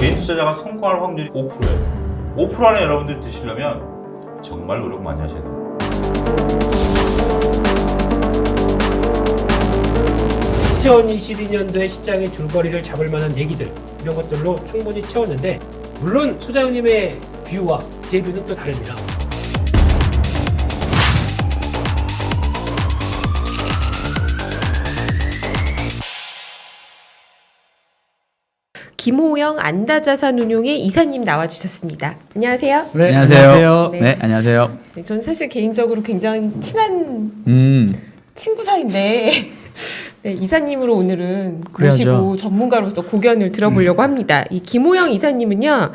개인 투자자가 성공할 확률이 5%예요. 5% 안에 여러분들이 드시려면 정말 노력 많이 하셔야 됩니다. 2022년도에 시장의 줄거리를 잡을 만한 얘기들 이런 것들로 충분히 채웠는데 물론 소장님의 뷰와 제 뷰는 또 다릅니다. 김호영 안다자산운용의 이사님 나와주셨습니다. 안녕하세요. 네, 안녕하세요. 네. 네, 안녕하세요. 네, 저는 사실 개인적으로 굉장히 친한 친구 사이인데 네, 이사님으로 오늘은 그래야죠. 모시고 전문가로서 고견을 들어보려고 합니다. 이 김호영 이사님은요.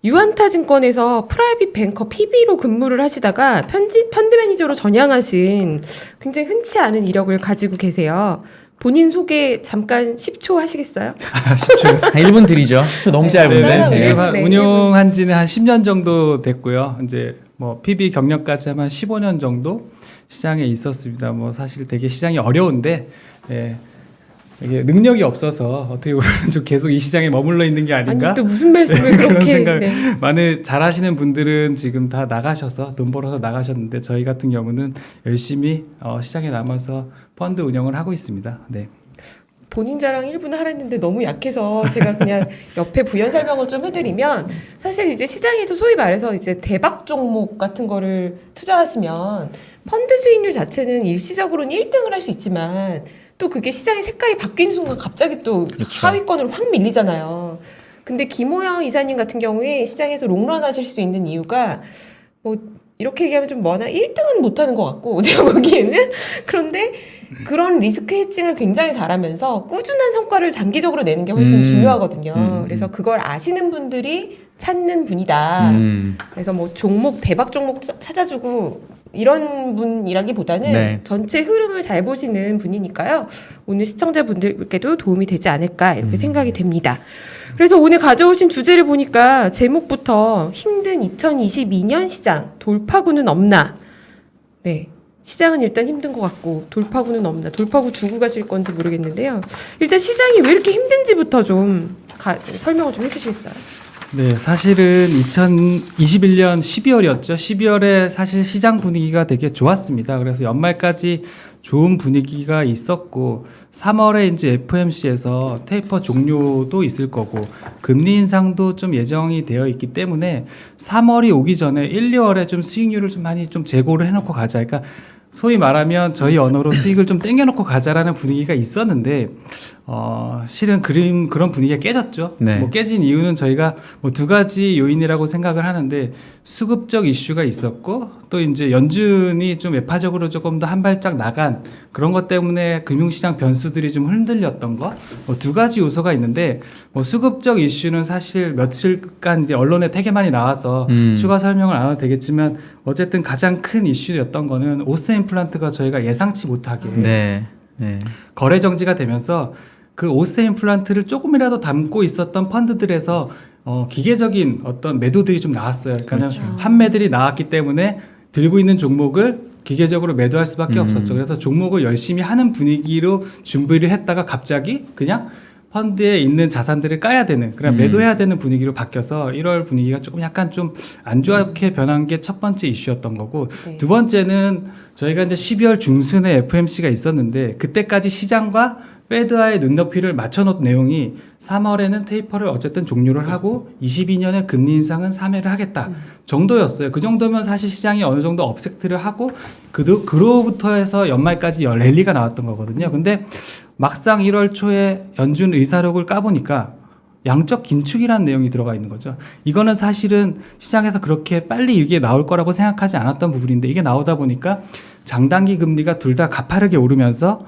유한타증권에서 프라이빗 뱅커 PB로 근무를 하시다가 펀드 매니저로 전향하신 굉장히 흔치 않은 이력을 가지고 계세요. 본인 소개 잠깐 10초 하시겠어요? 10초. 한 1분 드리죠. 10초 너무 짧은데. 네, 지금 네, 한 네. 운용한 지는 한 10년 정도 됐고요. 이제 뭐 PB 경력까지 하면 15년 정도 시장에 있었습니다. 뭐 사실 되게 시장이 어려운데 예, 이게 능력이 없어서 어떻게 보면 좀 계속 이 시장에 머물러 있는 게 아닌가? 아니 또 무슨 말씀을 그런 그렇게 생각. 네. 많은 잘하시는 분들은 지금 다 나가셔서 돈 벌어서 나가셨는데 저희 같은 경우는 열심히 시장에 남아서 펀드 운영을 하고 있습니다. 네. 본인 자랑 1분 하랬는데 너무 약해서 제가 그냥 옆에 부연 설명을 좀 해드리면 사실 이제 시장에서 소위 말해서 이제 대박 종목 같은 거를 투자하시면 펀드 수익률 자체는 일시적으로는 1등을 할 수 있지만 또 그게 시장의 색깔이 바뀐 순간 갑자기 또 그렇죠. 하위권으로 확 밀리잖아요. 근데 김호영 이사님 같은 경우에 시장에서 롱런 하실 수 있는 이유가 뭐 이렇게 얘기하면 좀 뭐나 1등은 못하는 것 같고 제가 보기에는 그런데 그런 리스크 해칭을 굉장히 잘하면서 꾸준한 성과를 장기적으로 내는 게 훨씬 중요하거든요. 그래서 그걸 아시는 분들이 찾는 분이다. 그래서 뭐 종목 대박 종목 찾아주고 이런 분이라기보다는 네. 전체 흐름을 잘 보시는 분이니까요. 오늘 시청자분들께도 도움이 되지 않을까 이렇게 생각이 됩니다. 그래서 오늘 가져오신 주제를 보니까 제목부터 힘든 2022년 시장 돌파구는 없나? 네. 시장은 일단 힘든 것 같고 돌파구는 없나? 돌파구 주고 가실 건지 모르겠는데요. 일단 시장이 왜 이렇게 힘든지부터 좀 설명을 좀 해주시겠어요? 네, 사실은 2021년 12월이었죠. 12월에 사실 시장 분위기가 되게 좋았습니다. 그래서 연말까지 좋은 분위기가 있었고 3월에 이제 FOMC에서 테이퍼 종료도 있을 거고 금리 인상도 좀 예정이 되어 있기 때문에 3월이 오기 전에 1, 2월에 좀 수익률을 좀 많이 좀 재고를 해놓고 가자. 그러니까 소위 말하면 저희 언어로 수익을 좀 땡겨놓고 가자라는 분위기가 있었는데 실은 그런 분위기가 깨졌죠. 네. 뭐 깨진 이유는 저희가 뭐 두 가지 요인이라고 생각을 하는데 수급적 이슈가 있었고 또 이제 연준이 좀 매파적으로 조금 더 한 발짝 나간 그런 것 때문에 금융시장 변수들이 좀 흔들렸던 거 뭐 두 가지 요소가 있는데 뭐 수급적 이슈는 사실 며칠간 이제 언론에 되게 많이 나와서 추가 설명을 안 해도 되겠지만 어쨌든 가장 큰 이슈였던 거는 오스 임플란트가 저희가 예상치 못하게 네. 네. 거래 정지가 되면서 그 오스 임플란트를 조금이라도 담고 있었던 펀드들에서 기계적인 어떤 매도들이 좀 나왔어요. 그러니까 판매들이 나왔기 때문에 들고 있는 종목을 기계적으로 매도할 수밖에 없었죠. 그래서 종목을 열심히 하는 분위기로 준비를 했다가 갑자기 그냥 펀드에 있는 자산들을 까야 되는, 그냥 매도해야 되는 분위기로 바뀌어서 1월 분위기가 조금 약간 좀 안 좋게 변한 게 첫 번째 이슈였던 거고, 네. 두 번째는 저희가 이제 12월 중순에 FOMC가 있었는데 그때까지 시장과 페드와의 눈높이를 맞춰놓은 내용이 3월에는 테이퍼를 어쨌든 종료를 하고 22년에 금리 인상은 3회를 하겠다 정도였어요. 그 정도면 사실 시장이 어느 정도 업섹트를 하고 그로부터 해서 연말까지 랠리가 나왔던 거거든요. 근데 막상 1월 초에 연준 의사록을 까보니까 양적 긴축이라는 내용이 들어가 있는 거죠. 이거는 사실은 시장에서 그렇게 빨리 이게 나올 거라고 생각하지 않았던 부분인데 이게 나오다 보니까 장단기 금리가 둘 다 가파르게 오르면서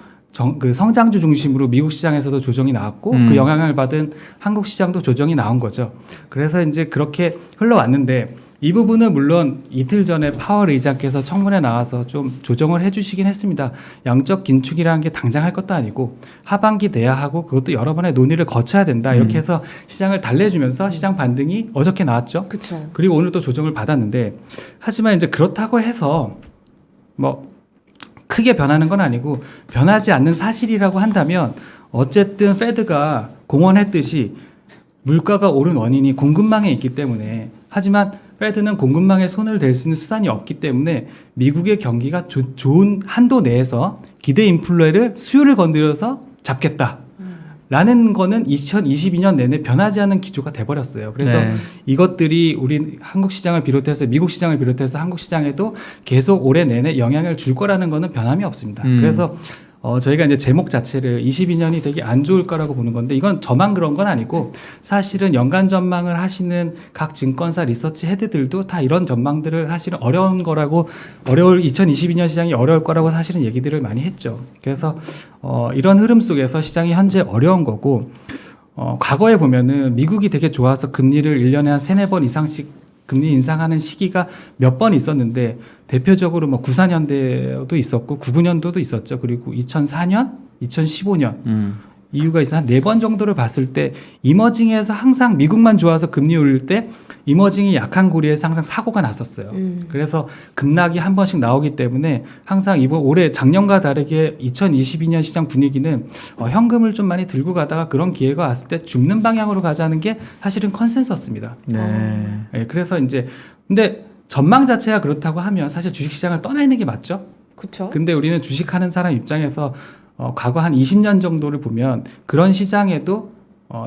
그 성장주 중심으로 미국 시장에서도 조정이 나왔고 그 영향을 받은 한국 시장도 조정이 나온 거죠. 그래서 이제 그렇게 흘러왔는데 이 부분은 물론 이틀 전에 파월 의장께서 청문회 나와서 좀 조정을 해주시긴 했습니다. 양적 긴축이라는 게 당장 할 것도 아니고 하반기 돼야 하고 그것도 여러 번의 논의를 거쳐야 된다. 이렇게 해서 시장을 달래주면서 시장 반등이 어저께 나왔죠. 그렇죠. 그리고 오늘 또 조정을 받았는데 하지만 이제 그렇다고 해서 뭐 크게 변하는 건 아니고 변하지 않는 사실이라고 한다면 어쨌든 페드가 공언했듯이 물가가 오른 원인이 공급망에 있기 때문에 하지만 페드는 공급망에 손을 댈 수 있는 수단이 없기 때문에 미국의 경기가 좋은 한도 내에서 기대 인플레를 수요를 건드려서 잡겠다. 라는 거는 2022년 내내 변하지 않은 기조가 돼버렸어요. 그래서 네. 이것들이 우리 한국 시장을 비롯해서 미국 시장을 비롯해서 한국 시장에도 계속 올해 내내 영향을 줄 거라는 거는 변함이 없습니다. 그래서 저희가 이제 제목 자체를 22년이 되게 안 좋을 거라고 보는 건데 이건 저만 그런 건 아니고 사실은 연간 전망을 하시는 각 증권사 리서치 헤드들도 다 이런 전망들을 사실은 어려운 거라고 2022년 시장이 어려울 거라고 사실은 얘기들을 많이 했죠. 그래서 이런 흐름 속에서 시장이 현재 어려운 거고 과거에 보면은 미국이 되게 좋아서 금리를 1년에 한 3-4번 이상씩 금리 인상하는 시기가 몇 번 있었는데 대표적으로 뭐 94년대도 있었고 99년도도 있었죠. 그리고 2004년, 2015년 이유가 있어 한 4번 정도를 봤을 때 이머징에서 항상 미국만 좋아서 금리 올릴 때 이머징이 약한 고리에서 항상 사고가 났었어요. 그래서 급락이 한 번씩 나오기 때문에 항상 올해 작년과 다르게 2022년 시장 분위기는 현금을 좀 많이 들고 가다가 그런 기회가 왔을 때 줍는 방향으로 가자는 게 사실은 컨센서스입니다. 네. 네, 그래서 이제 근데 전망 자체가 그렇다고 하면 사실 주식시장을 떠나 있는 게 맞죠. 그렇죠. 근데 우리는 주식하는 사람 입장에서 과거 한 20년 정도를 보면 그런 시장에도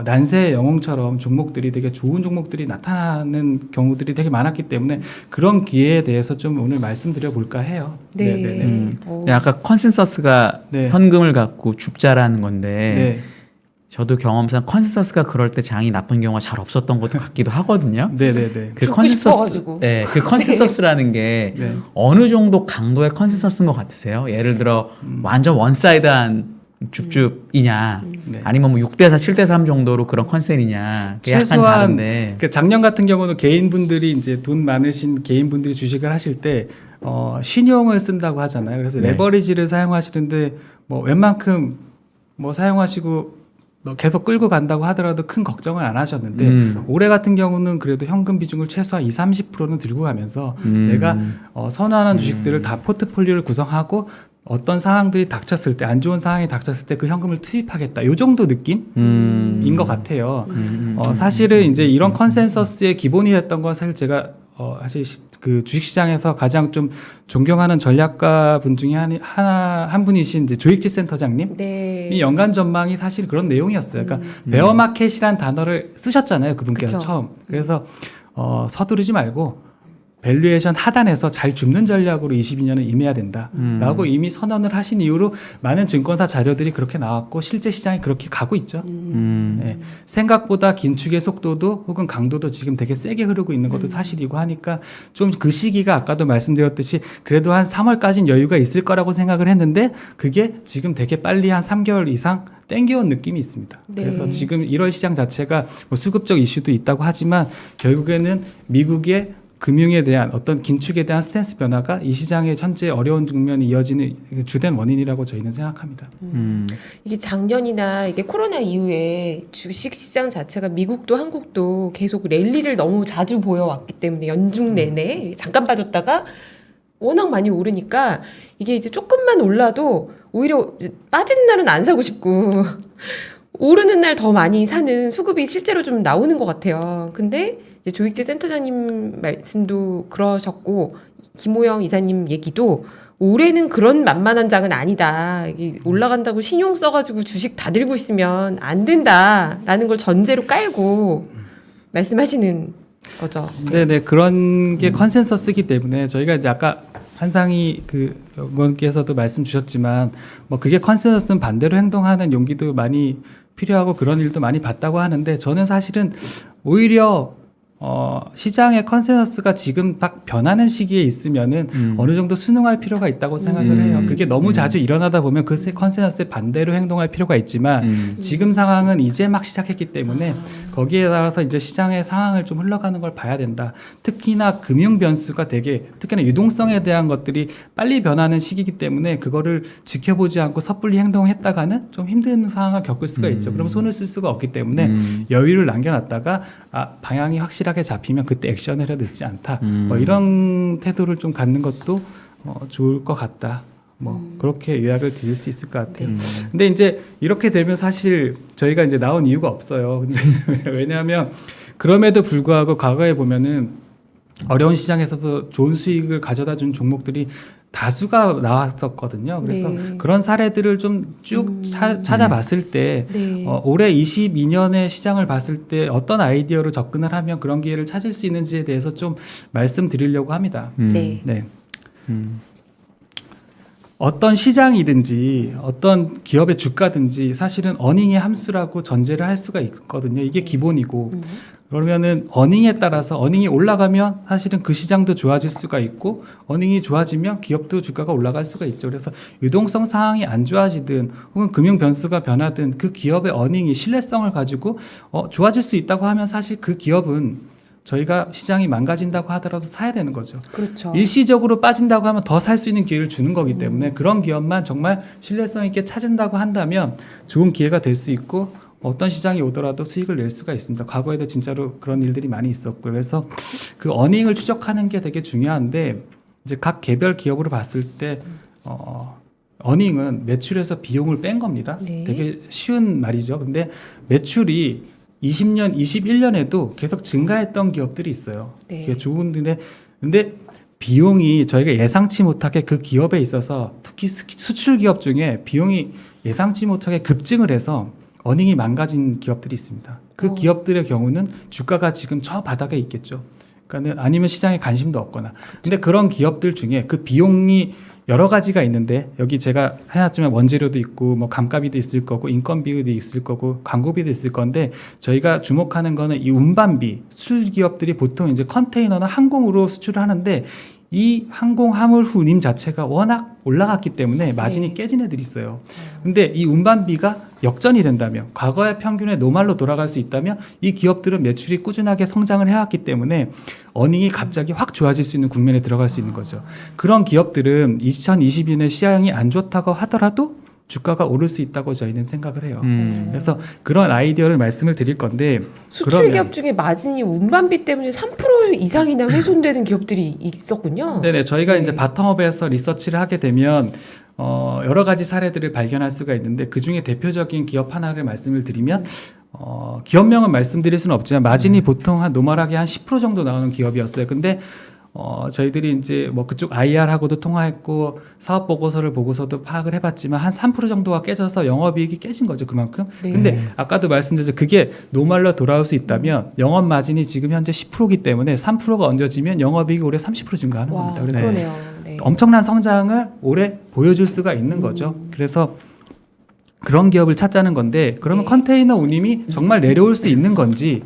난세의 영웅처럼 종목들이 되게 좋은 종목들이 나타나는 경우들이 되게 많았기 때문에 그런 기회에 대해서 좀 오늘 말씀드려 볼까 해요. 네. 네네네. 오. 아까 컨센서스가 네. 현금을 갖고 줍자라는 건데 네. 저도 경험상 컨센서스가 그럴 때 장이 나쁜 경우가 잘 없었던 것 같기도 하거든요. 네네네. 그 죽고 싶어가지고. 네, 그 컨센서스라는 게 네. 어느 정도 강도의 컨센서스인 것 같으세요? 예를 들어 완전 원사이드한 줍줍이냐, 네. 아니면 뭐 6대4, 7대3 정도로 그런 컨센이냐, 그게 약간 최소한 다른데. 그 작년 같은 경우는 개인분들이 이제 돈 많으신 개인분들이 주식을 하실 때 신용을 쓴다고 하잖아요. 그래서 네. 레버리지를 사용하시는데 뭐 웬만큼 뭐 사용하시고 계속 끌고 간다고 하더라도 큰 걱정을 안 하셨는데 올해 같은 경우는 그래도 현금 비중을 최소한 20-30%는 들고 가면서 내가 선호하는 주식들을 다 포트폴리오를 구성하고 어떤 상황들이 닥쳤을 때 안 좋은 상황이 닥쳤을 때 그 현금을 투입하겠다. 이 정도 느낌인 것 같아요. 사실은 이제 이런 컨센서스의 기본이 됐던 건 사실 제가 사실 그 주식시장에서 가장 좀 존경하는 전략가 분 중에 한 분이신 이제 조익지 센터장님. 네. 이 연간 전망이 사실 그런 내용이었어요. 그러니까 베어마켓이란 단어를 쓰셨잖아요. 그분께서 그쵸. 처음. 그래서 서두르지 말고 밸류에이션 하단에서 잘 줍는 전략으로 22년을 임해야 된다라고 이미 선언을 하신 이후로 많은 증권사 자료들이 그렇게 나왔고 실제 시장이 그렇게 가고 있죠. 네. 생각보다 긴축의 속도도 혹은 강도도 지금 되게 세게 흐르고 있는 것도 사실이고 하니까 좀 그 시기가 아까도 말씀드렸듯이 그래도 한 3월까지는 여유가 있을 거라고 생각을 했는데 그게 지금 되게 빨리 한 3개월 이상 땡겨온 느낌이 있습니다. 네. 그래서 지금 1월 시장 자체가 뭐 수급적 이슈도 있다고 하지만 결국에는 미국의 금융에 대한 어떤 긴축에 대한 스탠스 변화가 이 시장의 현재 어려운局면이 이어지는 주된 원인이라고 저희는 생각합니다. 이게 작년이나 이게 코로나 이후에 주식 시장 자체가 미국도 한국도 계속 랠리를 너무 자주 보여왔기 때문에 연중 내내 잠깐 빠졌다가 워낙 많이 오르니까 이게 이제 조금만 올라도 오히려 이제 빠진 날은 안 사고 싶고 오르는 날 더 많이 사는 수급이 실제로 좀 나오는 것 같아요. 근데 이제 조익재 센터장님 말씀도 그러셨고 김호영 이사님 얘기도 올해는 그런 만만한 장은 아니다. 이게 올라간다고 신용 써가지고 주식 다 들고 있으면 안 된다라는 걸 전제로 깔고 말씀하시는 거죠. 네네 그런 게 컨센서스이기 때문에 저희가 이제 아까 한상희 그 연구원께서도 말씀 주셨지만 뭐 그게 컨센서스는 반대로 행동하는 용기도 많이 필요하고 그런 일도 많이 봤다고 하는데 저는 사실은 오히려 시장의 컨센서스가 지금 딱 변하는 시기에 있으면은 어느 정도 순응할 필요가 있다고 생각을 해요. 그게 너무 자주 일어나다 보면 그 컨센서스에 반대로 행동할 필요가 있지만 지금 상황은 이제 막 시작했기 때문에 거기에 따라서 이제 시장의 상황을 좀 흘러가는 걸 봐야 된다. 특히나 금융 변수가 되게 특히나 유동성에 대한 것들이 빨리 변하는 시기이기 때문에 그거를 지켜보지 않고 섣불리 행동했다가는 좀 힘든 상황을 겪을 수가 있죠. 그럼 손을 쓸 수가 없기 때문에 여유를 남겨놨다가 방향이 확실하게 잡히면 그때 액션을 해야 늦지 않다. 뭐 이런 태도를 좀 갖는 것도 좋을 것 같다. 뭐 그렇게 요약을 드릴 수 있을 것 같아요. 네. 근데 이제 이렇게 되면 사실 저희가 이제 나온 이유가 없어요. 근데 왜냐하면 그럼에도 불구하고 과거에 보면은 어려운 시장에서도 좋은 수익을 가져다 준 종목들이 다수가 나왔었거든요. 그래서 네. 그런 사례들을 좀 쭉 찾아봤을 때 네. 올해 22년의 시장을 봤을 때 어떤 아이디어로 접근을 하면 그런 기회를 찾을 수 있는지에 대해서 좀 말씀드리려고 합니다. 네. 네. 어떤 시장이든지 어떤 기업의 주가든지 사실은 어닝의 함수라고 전제를 할 수가 있거든요. 이게 기본이고 그러면은 어닝에 따라서 어닝이 올라가면 사실은 그 시장도 좋아질 수가 있고 어닝이 좋아지면 기업도 주가가 올라갈 수가 있죠. 그래서 유동성 상황이 안 좋아지든 혹은 금융 변수가 변하든 그 기업의 어닝이 신뢰성을 가지고 좋아질 수 있다고 하면 사실 그 기업은 저희가 시장이 망가진다고 하더라도 사야 되는 거죠. 그렇죠. 일시적으로 빠진다고 하면 더 살 수 있는 기회를 주는 거기 때문에 그런 기업만 정말 신뢰성 있게 찾은다고 한다면 좋은 기회가 될 수 있고 어떤 시장이 오더라도 수익을 낼 수가 있습니다. 과거에도 진짜로 그런 일들이 많이 있었고요. 그래서 그 어닝을 추적하는 게 되게 중요한데 이제 각 개별 기업으로 봤을 때 어닝은 매출에서 비용을 뺀 겁니다. 네. 되게 쉬운 말이죠. 근데 매출이 20년, 21년에도 계속 증가했던 기업들이 있어요. 네. 그게 좋은데 근데 비용이 저희가 예상치 못하게 그 기업에 있어서 특히 수출 기업 중에 비용이 예상치 못하게 급증을 해서 어닝이 망가진 기업들이 있습니다. 그 기업들의 경우는 주가가 지금 저 바닥에 있겠죠. 그러니까는 아니면 시장에 관심도 없거나. 근데 그런 기업들 중에 그 비용이 여러 가지가 있는데 여기 제가 해놨지만 원재료도 있고 뭐 감가비도 있을 거고 인건비도 있을 거고 광고비도 있을 건데 저희가 주목하는 거는 이 운반비 수출 기업들이 보통 이제 컨테이너나 항공으로 수출을 하는데 이 항공 화물 운임 자체가 워낙 올라갔기 때문에 마진이 깨진 애들이 있어요. 근데 이 운반비가 역전이 된다면 과거의 평균의 노말로 돌아갈 수 있다면 이 기업들은 매출이 꾸준하게 성장을 해왔기 때문에 어닝이 갑자기 확 좋아질 수 있는 국면에 들어갈 수 있는 거죠. 그런 기업들은 2022년에 시장이 안 좋다고 하더라도 주가가 오를 수 있다고 저희는 생각을 해요. 그래서 그런 아이디어를 말씀을 드릴 건데 수출 그러면- 기업 중에 마진이 운반비 때문에 3% 이상이나 훼손되는 기업들이 있었군요. 네네, 저희가 네. 이제 바텀업에서 리서치를 하게 되면 여러 가지 사례들을 발견할 수가 있는데 그 중에 대표적인 기업 하나를 말씀을 드리면 기업명은 말씀드릴 수는 없지만 마진이 보통 한 노멀하게 한 10% 정도 나오는 기업이었어요. 근데 저희들이 이제 뭐 그쪽 IR하고도 통화했고 사업 보고서를 보고서도 파악을 해봤지만 한 3% 정도가 깨져서 영업이익이 깨진 거죠, 그만큼. 네. 근데 아까도 말씀드렸죠, 그게 노멀로 돌아올 수 있다면 영업 마진이 지금 현재 10%이기 때문에 3%가 얹어지면 영업이익이 올해 30% 증가하는 와, 겁니다. 그래서 그러네요. 네. 엄청난 성장을 올해 보여줄 수가 있는 거죠. 그래서 그런 기업을 찾자는 건데 그러면 네. 컨테이너 운임이 정말 내려올 수 있는 건지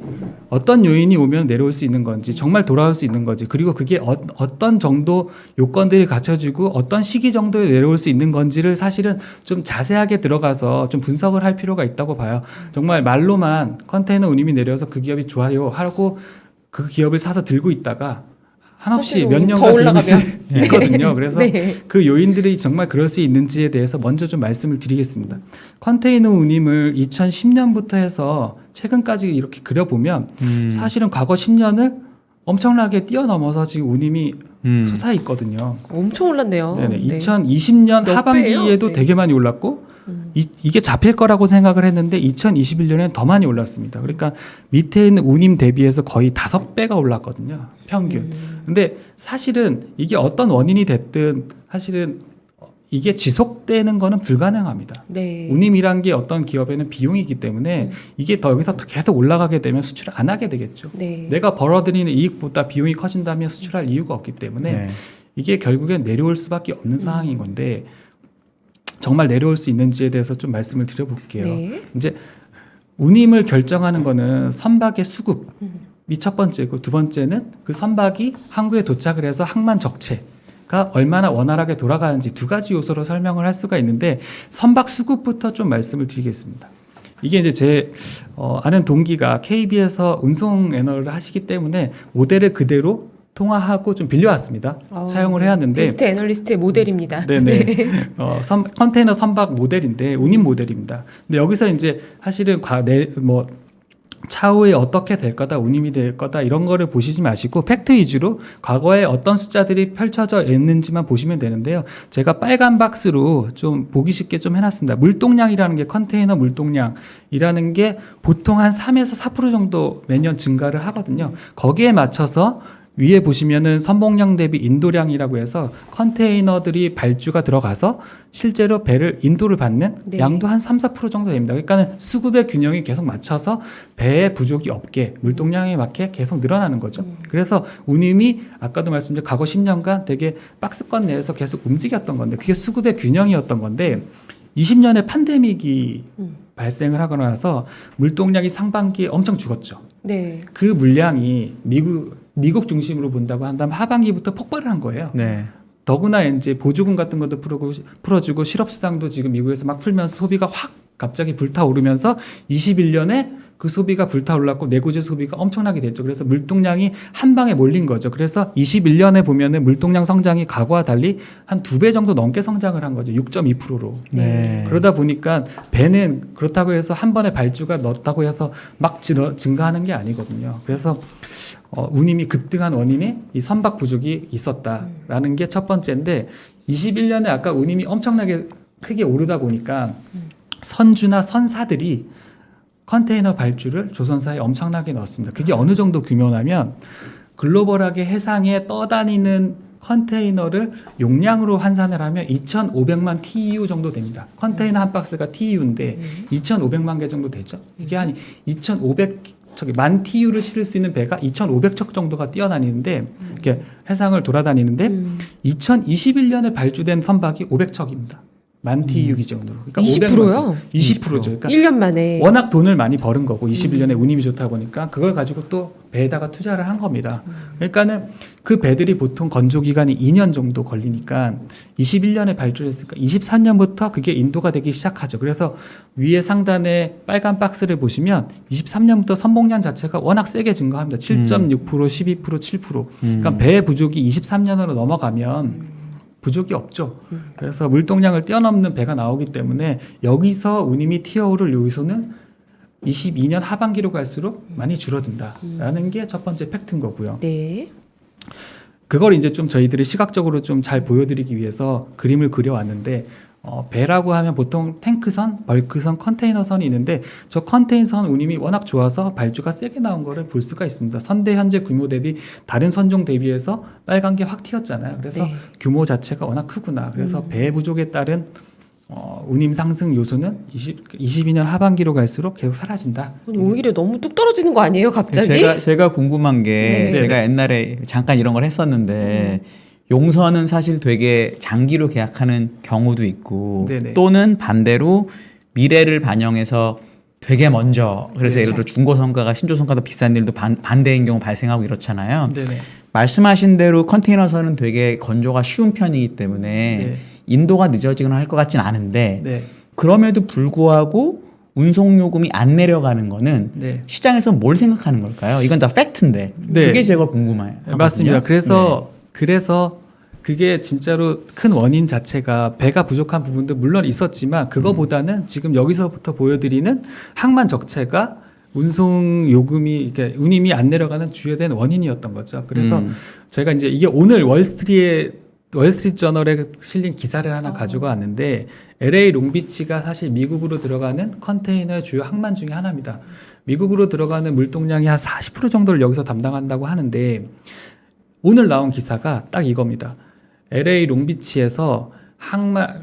어떤 요인이 오면 내려올 수 있는 건지 정말 돌아올 수 있는 건지 그리고 그게 어떤 정도 요건들이 갖춰지고 어떤 시기 정도에 내려올 수 있는 건지를 사실은 좀 자세하게 들어가서 좀 분석을 할 필요가 있다고 봐요. 정말 말로만 컨테이너 운임이 내려서 그 기업이 좋아요 하고 그 기업을 사서 들고 있다가 한없이 사실 몇 더 년간 들고 올라가면. 있거든요. 그래서 네. 그 요인들이 정말 그럴 수 있는지에 대해서 먼저 좀 말씀을 드리겠습니다. 컨테이너 운임을 2010년부터 해서 최근까지 이렇게 그려보면 사실은 과거 10년을 엄청나게 뛰어넘어서 지금 운임이 솟아 있거든요. 엄청 올랐네요. 네네. 네. 2020년 몇 하반기에도 배예요? 네. 되게 많이 올랐고 이게 잡힐 거라고 생각을 했는데 2021년엔 더 많이 올랐습니다. 그러니까 밑에 있는 운임 대비해서 거의 5배가 올랐거든요. 평균. 근데 사실은 이게 어떤 원인이 됐든 사실은 이게 지속되는 거는 불가능합니다. 네. 운임이란 게 어떤 기업에는 비용이기 때문에 이게 더 여기서 더 계속 올라가게 되면 수출을 안 하게 되겠죠. 네. 내가 벌어들이는 이익보다 비용이 커진다면 수출할 이유가 없기 때문에 네. 이게 결국엔 내려올 수밖에 없는 상황인 건데 정말 내려올 수 있는지에 대해서 좀 말씀을 드려볼게요. 네. 이제 운임을 결정하는 거는 선박의 수급이 첫 번째고 두 번째는 그 선박이 항구에 도착을 해서 항만 적체가 얼마나 원활하게 돌아가는지 두 가지 요소로 설명을 할 수가 있는데 선박 수급부터 좀 말씀을 드리겠습니다. 이게 이제 제 아는 동기가 KB에서 운송 애널을 하시기 때문에 모델을 그대로 통화하고 좀 빌려왔습니다. 사용을 네. 해왔는데 베스트 애널리스트의 모델입니다. 네네. 컨테이너 선박 모델인데 운임 모델입니다. 근데 여기서 이제 사실은 차후에 어떻게 될 거다, 운임이 될 거다 이런 거를 보시지 마시고 팩트 위주로 과거에 어떤 숫자들이 펼쳐져 있는지만 보시면 되는데요. 제가 빨간 박스로 좀 보기 쉽게 좀 해놨습니다. 물동량이라는 게 컨테이너 물동량이라는 게 보통 한 3에서 4% 정도 매년 증가를 하거든요. 거기에 맞춰서 위에 보시면은 선봉량 대비 인도량이라고 해서 컨테이너들이 발주가 들어가서 실제로 배를 인도를 받는 네. 양도 한 3, 4% 정도 됩니다. 그러니까 수급의 균형이 계속 맞춰서 배의 부족이 없게 물동량에 맞게 계속 늘어나는 거죠. 그래서 운임이 아까도 말씀드린 과거 10년간 되게 박스권 내에서 계속 움직였던 건데 그게 수급의 균형이었던 건데 20년에 팬데믹이 발생을 하고 나서 물동량이 상반기에 엄청 죽었죠. 네. 그 물량이 미국 중심으로 본다고 한다면 하반기부터 폭발을 한 거예요. 네. 더구나 이제 보조금 같은 것도 풀어주고 실업수당도 지금 미국에서 막 풀면서 소비가 확 갑자기 불타오르면서 21년에 그 소비가 불타올랐고 내구재 소비가 엄청나게 됐죠. 그래서 물동량이 한 방에 몰린 거죠. 그래서 21년에 보면은 물동량 성장이 과거와 달리 한 2배 정도 넘게 성장을 한 거죠. 6.2%로. 네. 그러다 보니까 배는 그렇다고 해서 한 번에 발주가 넣었다고 해서 막 증가하는 게 아니거든요. 그래서 운임이 급등한 원인이 이 선박 부족이 있었다라는 게 첫 번째인데 21년에 아까 운임이 엄청나게 크게 오르다 보니까 선주나 선사들이 컨테이너 발주를 조선사에 엄청나게 넣었습니다. 그게 어느 정도 규모냐면 글로벌하게 해상에 떠다니는 컨테이너를 용량으로 환산을 하면 2,500만 TEU 정도 됩니다. 컨테이너 한 박스가 TEU인데 2,500만 개 정도 되죠. 이게 한 1,500만 TEU를 실을 수 있는 배가 2,500척 정도가 뛰어다니는데 이렇게 해상을 돌아다니는데 2021년에 발주된 선박이 500척입니다. 만 TEU 기준으로. 그러니까 20%요? 20%죠. 그러니까 1년 만에. 워낙 돈을 많이 버는 거고 21년에 운임이 좋다 보니까 그걸 가지고 또 배에다가 투자를 한 겁니다. 그러니까는 그 배들이 보통 건조 기간이 2년 정도 걸리니까 21년에 발주했으니까 23년부터 그게 인도가 되기 시작하죠. 그래서 위에 상단에 빨간 박스를 보시면 23년부터 선봉량 자체가 워낙 세게 증가합니다. 7.6%, 12%, 7%. 그러니까 배 부족이 23년으로 넘어가면 부족이 없죠. 그래서 물동량을 뛰어넘는 배가 나오기 때문에 여기서 운임이 튀어오를 요소는 22년 하반기로 갈수록 많이 줄어든다라는 게 첫 번째 팩트인 거고요. 네. 그걸 이제 좀 저희들이 시각적으로 좀 잘 보여드리기 위해서 그림을 그려왔는데 배라고 하면 보통 탱크선, 벌크선, 컨테이너선이 있는데 저 컨테이너선 운임이 워낙 좋아서 발주가 세게 나온 거를 볼 수가 있습니다. 선대 현재 규모 대비 다른 선종 대비해서 빨간 게 확 튀었잖아요. 그래서 네. 규모 자체가 워낙 크구나. 그래서 배 부족에 따른 운임 상승 요소는 22년 하반기로 갈수록 계속 사라진다. 아니, 오히려 너무 뚝 떨어지는 거 아니에요, 갑자기? 제가 궁금한 게 네. 제가 옛날에 잠깐 이런 걸 했었는데 용선은 사실 되게 장기로 계약하는 경우도 있고 네네. 또는 반대로 미래를 반영해서 되게 먼저 그래서 그렇죠. 예를 들어 중고선가가 신조선가보다 비싼 일도 반대인 경우 발생하고 이렇잖아요. 네네. 말씀하신 대로 컨테이너선은 되게 건조가 쉬운 편이기 때문에 네. 인도가 늦어지거나 할 것 같진 않은데 네. 그럼에도 불구하고 운송 요금이 안 내려가는 거는 네. 시장에서 뭘 생각하는 걸까요? 이건 다 팩트인데 네. 그게 제가 궁금해요. 맞습니다. 그래서 그게 진짜로 큰 원인 자체가 배가 부족한 부분도 물론 있었지만 그거보다는 지금 여기서부터 보여드리는 항만 적체가 운송 요금이 이렇게 운임이 안 내려가는 주요된 원인이었던 거죠. 그래서 제가 이제 이게 오늘 월스트리트 저널에 실린 기사를 하나 가지고 왔는데 LA 롱비치가 사실 미국으로 들어가는 컨테이너의 주요 항만 중에 하나입니다. 미국으로 들어가는 물동량이 한 40% 정도를 여기서 담당한다고 하는데 오늘 나온 기사가 딱 이겁니다. LA 롱비치에서 항만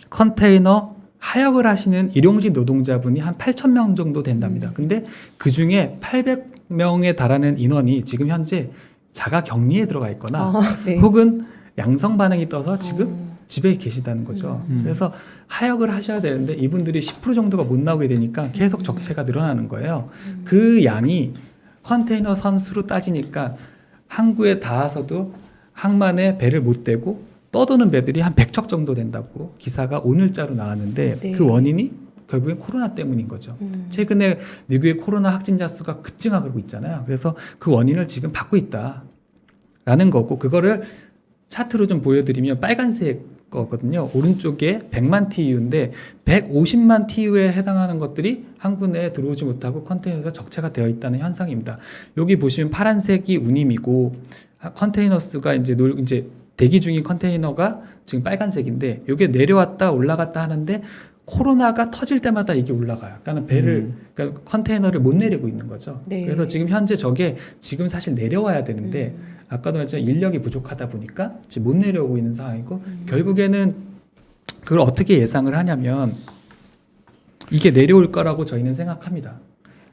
컨테이너 하역을 하시는 일용직 노동자분이 한 8,000명 정도 된답니다. 근데 그 중에 800명에 달하는 인원이 지금 현재 자가 격리에 들어가 있거나 네. 혹은 양성 반응이 떠서 지금 집에 계시다는 거죠. 그래서 하역을 하셔야 되는데 이분들이 10% 정도가 못 나오게 되니까 계속 적체가 늘어나는 거예요. 그 양이 컨테이너 선수로 따지니까 항구에 닿아서도 항만에 배를 못 대고 떠도는 배들이 한 100척 정도 된다고 기사가 오늘자로 나왔는데 네. 그 원인이 결국엔 코로나 때문인 거죠. 최근에 미국의 코로나 확진자 수가 급증하고 있잖아요. 그래서 그 원인을 지금 받고 있다라는 거고 그거를 차트로 좀 보여드리면 빨간색 거거든요. 오른쪽에 100만 TU인데 150만 TU에 해당하는 것들이 항구내에 들어오지 못하고 컨테이너가 적체가 되어 있다는 현상입니다. 여기 보시면 파란색이 운임이고 컨테이너 수가 이제 대기 중인 컨테이너가 지금 빨간색인데 이게 내려왔다 올라갔다 하는데 코로나가 터질 때마다 이게 올라가요. 그러니까 그러니까 컨테이너를 못 내리고 있는 거죠. 네. 그래서 지금 현재 저게 지금 사실 내려와야 되는데 아까도 말했지만 인력이 부족하다 보니까 지금 못 내려오고 있는 상황이고 결국에는 그걸 어떻게 예상을 하냐면 이게 내려올 거라고 저희는 생각합니다.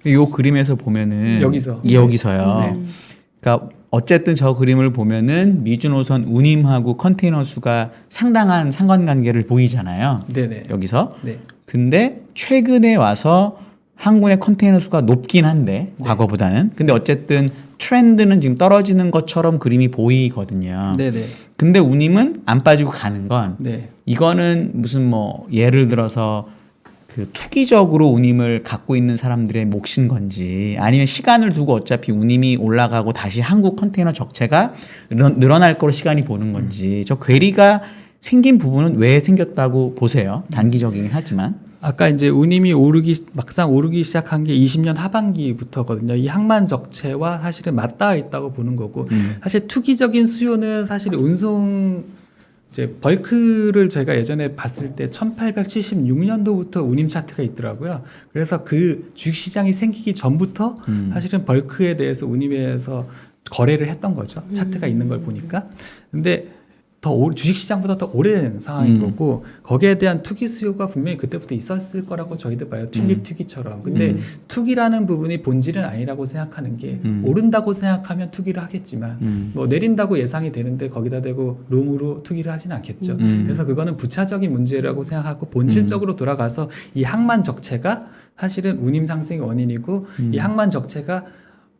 이 그림에서 보면은 여기서. 여기서요. 네. 그러니까 어쨌든 저 그림을 보면은 미주노선 운임하고 컨테이너 수가 상당한 상관관계를 보이잖아요. 네네. 여기서. 네. 근데 최근에 와서 항공의 컨테이너 수가 높긴 한데 과거보다는. 근데 어쨌든 트렌드는 지금 떨어지는 것처럼 그림이 보이거든요. 네네. 근데 운임은 안 빠지고 가는 건 네. 이거는 무슨 뭐 예를 들어서 그 투기적으로 운임을 갖고 있는 사람들의 몫인 건지 아니면 시간을 두고 어차피 운임이 올라가고 다시 한국 컨테이너 적체가 늘어날 거로 시간이 보는 건지 저 괴리가 생긴 부분은 왜 생겼다고 보세요? 단기적이긴 하지만. 아까 이제 운임이 막상 오르기 시작한 게 20년 하반기부터거든요. 이 항만 적체와 사실은 맞닿아 있다고 보는 거고 사실 투기적인 수요는 사실 운송 이제 벌크를 제가 예전에 봤을 때 1876년도부터 운임 차트가 있더라고요. 그래서 그 주식시장이 생기기 전부터 사실은 벌크에 대해서 운임에서 거래를 했던 거죠. 차트가 있는 걸 보니까. 근데 주식시장보다 더 오래된 상황인 거고 거기에 대한 투기 수요가 분명히 그때부터 있었을 거라고 저희도 봐요. 튤립 투기처럼. 근데 투기라는 부분이 본질은 아니라고 생각하는 게 오른다고 생각하면 투기를 하겠지만 뭐 내린다고 예상이 되는데 거기다 대고 롱으로 투기를 하지는 않겠죠. 그래서 그거는 부차적인 문제라고 생각하고 본질적으로 돌아가서 이 항만 적체가 사실은 운임 상승의 원인이고 이 항만 적체가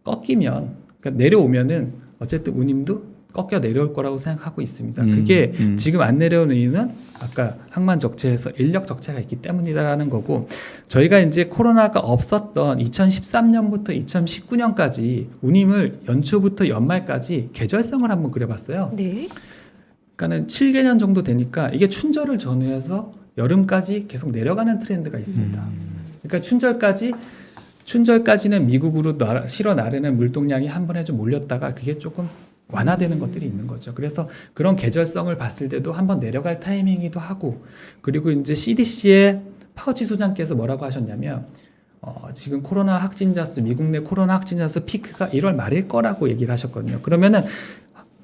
꺾이면 그러니까 내려오면은 어쨌든 운임도 꺾여 내려올 거라고 생각하고 있습니다. 그게 지금 안 내려오는 이유는 아까 항만 적체에서 인력 적체가 있기 때문이라는 거고 저희가 이제 코로나가 없었던 2013년부터 2019년까지 운임을 연초부터 연말까지 계절성을 한번 그려봤어요. 네. 그러니까는 7개년 정도 되니까 이게 춘절을 전후해서 여름까지 계속 내려가는 트렌드가 있습니다. 그러니까 춘절까지는 미국으로 실어 나르는 물동량이 한 번에 좀 몰렸다가 그게 조금 완화되는 것들이 있는 거죠. 그래서 그런 계절성을 봤을 때도 한번 내려갈 타이밍이기도 하고 그리고 이제 CDC의 파우치 소장께서 뭐라고 하셨냐면 지금 미국 내 코로나 확진자 수 피크가 1월 말일 거라고 얘기를 하셨거든요. 그러면은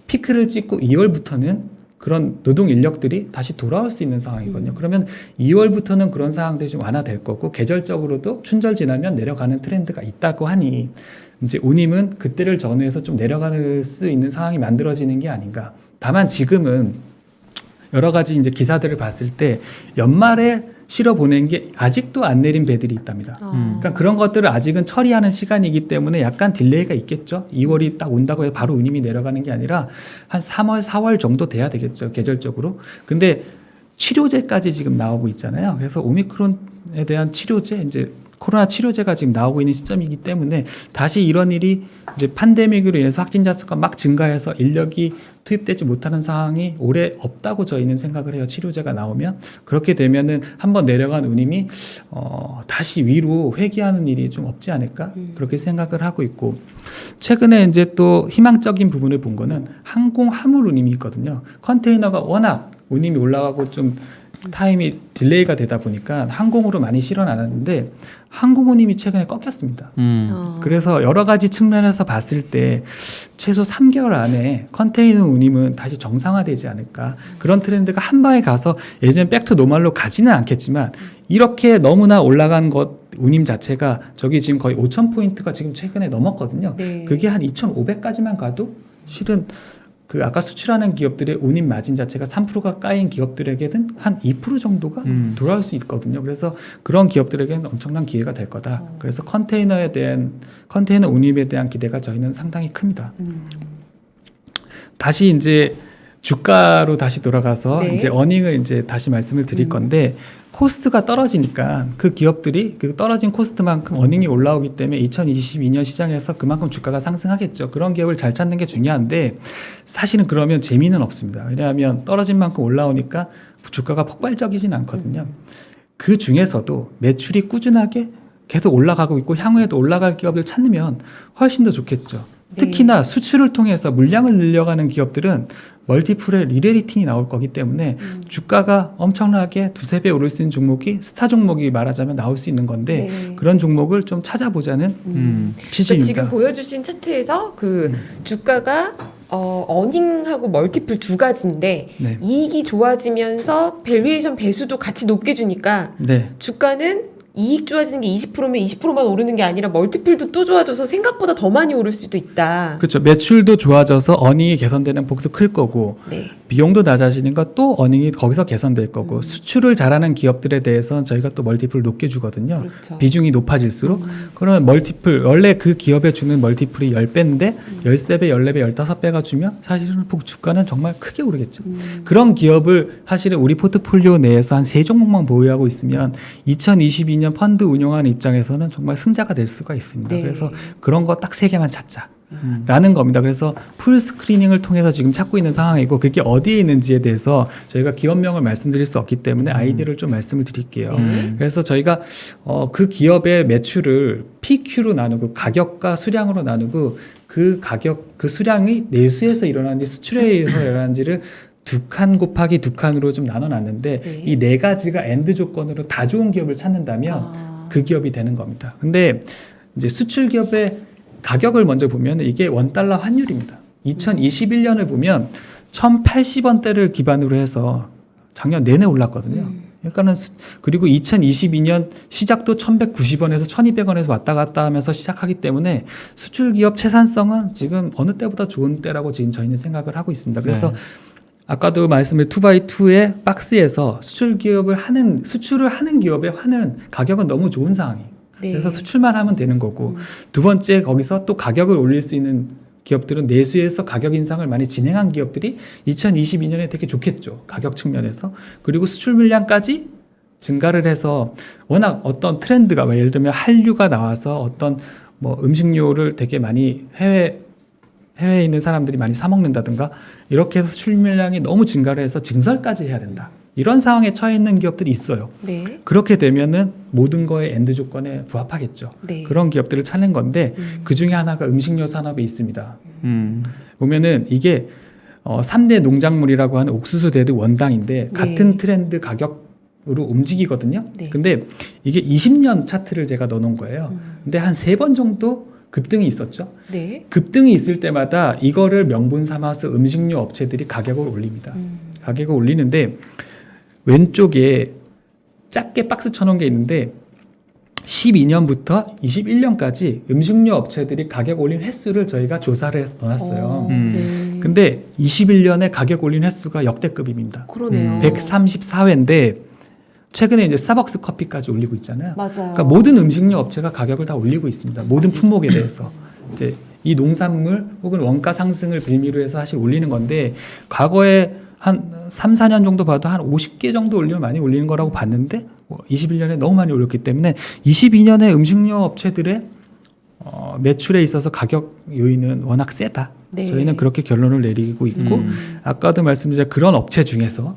피크를 찍고 2월부터는 그런 노동 인력들이 다시 돌아올 수 있는 상황이거든요. 그러면 2월부터는 그런 상황들이 좀 완화될 거고 계절적으로도 춘절 지나면 내려가는 트렌드가 있다고 하니 이제 운임은 그때를 전후해서 좀 내려갈 수 있는 상황이 만들어지는 게 아닌가. 다만 지금은 여러 가지 이제 기사들을 봤을 때 연말에 실어 보낸 게 아직도 안 내린 배들이 있답니다. 그러니까 그런 것들을 아직은 처리하는 시간이기 때문에 약간 딜레이가 있겠죠. 2월이 딱 온다고 해서 바로 운임이 내려가는 게 아니라 한 3월, 4월 정도 돼야 되겠죠. 계절적으로. 근데 치료제까지 지금 나오고 있잖아요. 그래서 오미크론에 대한 치료제 이제 코로나 치료제가 지금 나오고 있는 시점이기 때문에 다시 이런 일이 이제 팬데믹으로 인해서 확진자 수가 막 증가해서 인력이 투입되지 못하는 상황이 오래 없다고 저희는 생각을 해요. 치료제가 나오면 그렇게 되면은 한번 내려간 운임이 다시 위로 회귀하는 일이 좀 없지 않을까 그렇게 생각을 하고 있고 최근에 이제 또 희망적인 부분을 본 거는 항공 화물 운임이 있거든요. 컨테이너가 워낙 운임이 올라가고 좀 타임이 딜레이가 되다 보니까 항공으로 많이 실어 나갔는데 항공 운임이 최근에 꺾였습니다. 그래서 여러 가지 측면에서 봤을 때 최소 3개월 안에 컨테이너 운임은 다시 정상화되지 않을까. 그런 트렌드가 한 방에 가서 예전에 백투 노멀로 가지는 않겠지만 이렇게 너무나 올라간 것 운임 자체가 저기 지금 거의 5,000포인트가 지금 최근에 넘었거든요. 네. 그게 한 2,500까지만 가도 실은 그 아까 수출하는 기업들의 운임 마진 자체가 3%가 까인 기업들에게는 한 2% 정도가 돌아올 수 있거든요. 그래서 그런 기업들에게는 엄청난 기회가 될 거다. 그래서 컨테이너 운임에 대한 기대가 저희는 상당히 큽니다. 다시 이제 주가로 다시 돌아가서 네. 이제 어닝을 이제 다시 말씀을 드릴 건데 코스트가 떨어지니까 그 기업들이 그 떨어진 코스트만큼 어닝이 올라오기 때문에 2022년 시장에서 그만큼 주가가 상승하겠죠. 그런 기업을 잘 찾는 게 중요한데 사실은 그러면 재미는 없습니다. 왜냐하면 떨어진 만큼 올라오니까 주가가 폭발적이진 않거든요. 그 중에서도 매출이 꾸준하게 계속 올라가고 있고 향후에도 올라갈 기업을 찾으면 훨씬 더 좋겠죠. 네. 특히나 수출을 통해서 물량을 늘려가는 기업들은 멀티플의 리레이팅이 나올 거기 때문에 주가가 엄청나게 두세 배 오를 수 있는 종목이 스타 종목이 말하자면 나올 수 있는 건데 네. 그런 종목을 좀 찾아보자는 그러니까 취지입니다. 지금 보여주신 차트에서 그 주가가 어닝하고 멀티플 두 가지인데 네. 이익이 좋아지면서 밸류에이션 배수도 같이 높게 주니까 네. 주가는 이익 좋아지는 게 20%면 20%만 오르는 게 아니라 멀티플도 또 좋아져서 생각보다 더 많이 오를 수도 있다. 그렇죠. 매출도 좋아져서 어닝이 개선되는 폭도 클 거고 네. 비용도 낮아지니까 또 어닝이 거기서 개선될 거고 수출을 잘하는 기업들에 대해서는 저희가 또 멀티플을 높게 주거든요. 그렇죠. 비중이 높아질수록 그러면 멀티플 원래 그 기업에 주는 멀티플이 10배인데 13배, 14배, 15배가 주면 사실은 주가는 정말 크게 오르겠죠. 그런 기업을 사실은 우리 포트폴리오 내에서 한 3종목만 보유하고 있으면 2022년 펀드 운용하는 입장에서는 정말 승자가 될 수가 있습니다. 네. 그래서 그런 거 딱 3개만 찾자. 라는 겁니다. 그래서 풀 스크리닝을 통해서 지금 찾고 있는 상황이고 그게 어디에 있는지에 대해서 저희가 기업명을 말씀드릴 수 없기 때문에 아이디를 좀 말씀을 드릴게요. 그래서 저희가 그 기업의 매출을 PQ로 나누고 가격과 수량으로 나누고 그 가격, 그 수량이 내수에서 일어나는지 수출에 의해서 일어나는지를 2칸 곱하기 2칸으로 좀 나눠놨는데 네. 이 4가지가 엔드 조건으로 다 좋은 기업을 찾는다면 그 기업이 되는 겁니다. 근데 이제 수출 기업의 가격을 먼저 보면 이게 $1 환율입니다. 2021년을 보면 1,080원대를 기반으로 해서 작년 내내 올랐거든요. 그러니까는 그리고 2022년 시작도 1,190원에서 1,200원에서 왔다 갔다 하면서 시작하기 때문에 수출 기업 채산성은 지금 어느 때보다 좋은 때라고 지금 저희는 생각을 하고 있습니다. 그래서 네. 아까도 말씀을 2x2의 박스에서 수출을 하는 기업에 하는 가격은 너무 좋은 상황이에요. 네. 그래서 수출만 하면 되는 거고 두 번째 거기서 또 가격을 올릴 수 있는 기업들은 내수에서 가격 인상을 많이 진행한 기업들이 2022년에 되게 좋겠죠. 가격 측면에서. 그리고 수출 물량까지 증가를 해서 워낙 어떤 트렌드가 예를 들면 한류가 나와서 어떤 뭐 음식료를 되게 많이 해외에 있는 사람들이 많이 사 먹는다든가 이렇게 해서 수출 물량이 너무 증가를 해서 증설까지 해야 된다. 이런 상황에 처해 있는 기업들이 있어요. 네. 그렇게 되면은 모든 거의 엔드 조건에 부합하겠죠. 네. 그런 기업들을 찾는 건데 그 중에 하나가 음식료 산업에 있습니다. 음. 보면은 이게 3대 농작물이라고 하는 옥수수, 대두, 원당인데 같은 트렌드 가격으로 움직이거든요. 네. 근데 이게 20년 차트를 제가 넣어놓은 거예요. 근데 한 3번 정도 급등이 있었죠. 네. 급등이 있을 때마다 이거를 명분 삼아서 음식료 업체들이 가격을 올립니다. 가격을 올리는데 왼쪽에 작게 박스 쳐놓은 게 있는데 12년부터 21년까지 음식료 업체들이 가격 올린 횟수를 저희가 조사를 해서 넣어놨어요. 네. 근데 21년에 가격 올린 횟수가 역대급입니다. 그러네요. 134회인데 최근에 이제 스타벅스 커피까지 올리고 있잖아요. 맞아요. 그러니까 모든 음식료 업체가 가격을 다 올리고 있습니다. 모든 품목에 대해서. 이제 이 농산물 혹은 원가 상승을 빌미로 해서 사실 올리는 건데 과거에 한 3, 4년 정도 봐도 한 50개 정도 올리면 많이 올리는 거라고 봤는데 21년에 너무 많이 올렸기 때문에 22년에 음식료 업체들의 매출에 있어서 가격 요인은 워낙 세다. 네. 저희는 그렇게 결론을 내리고 있고 아까도 말씀드린 그런 업체 중에서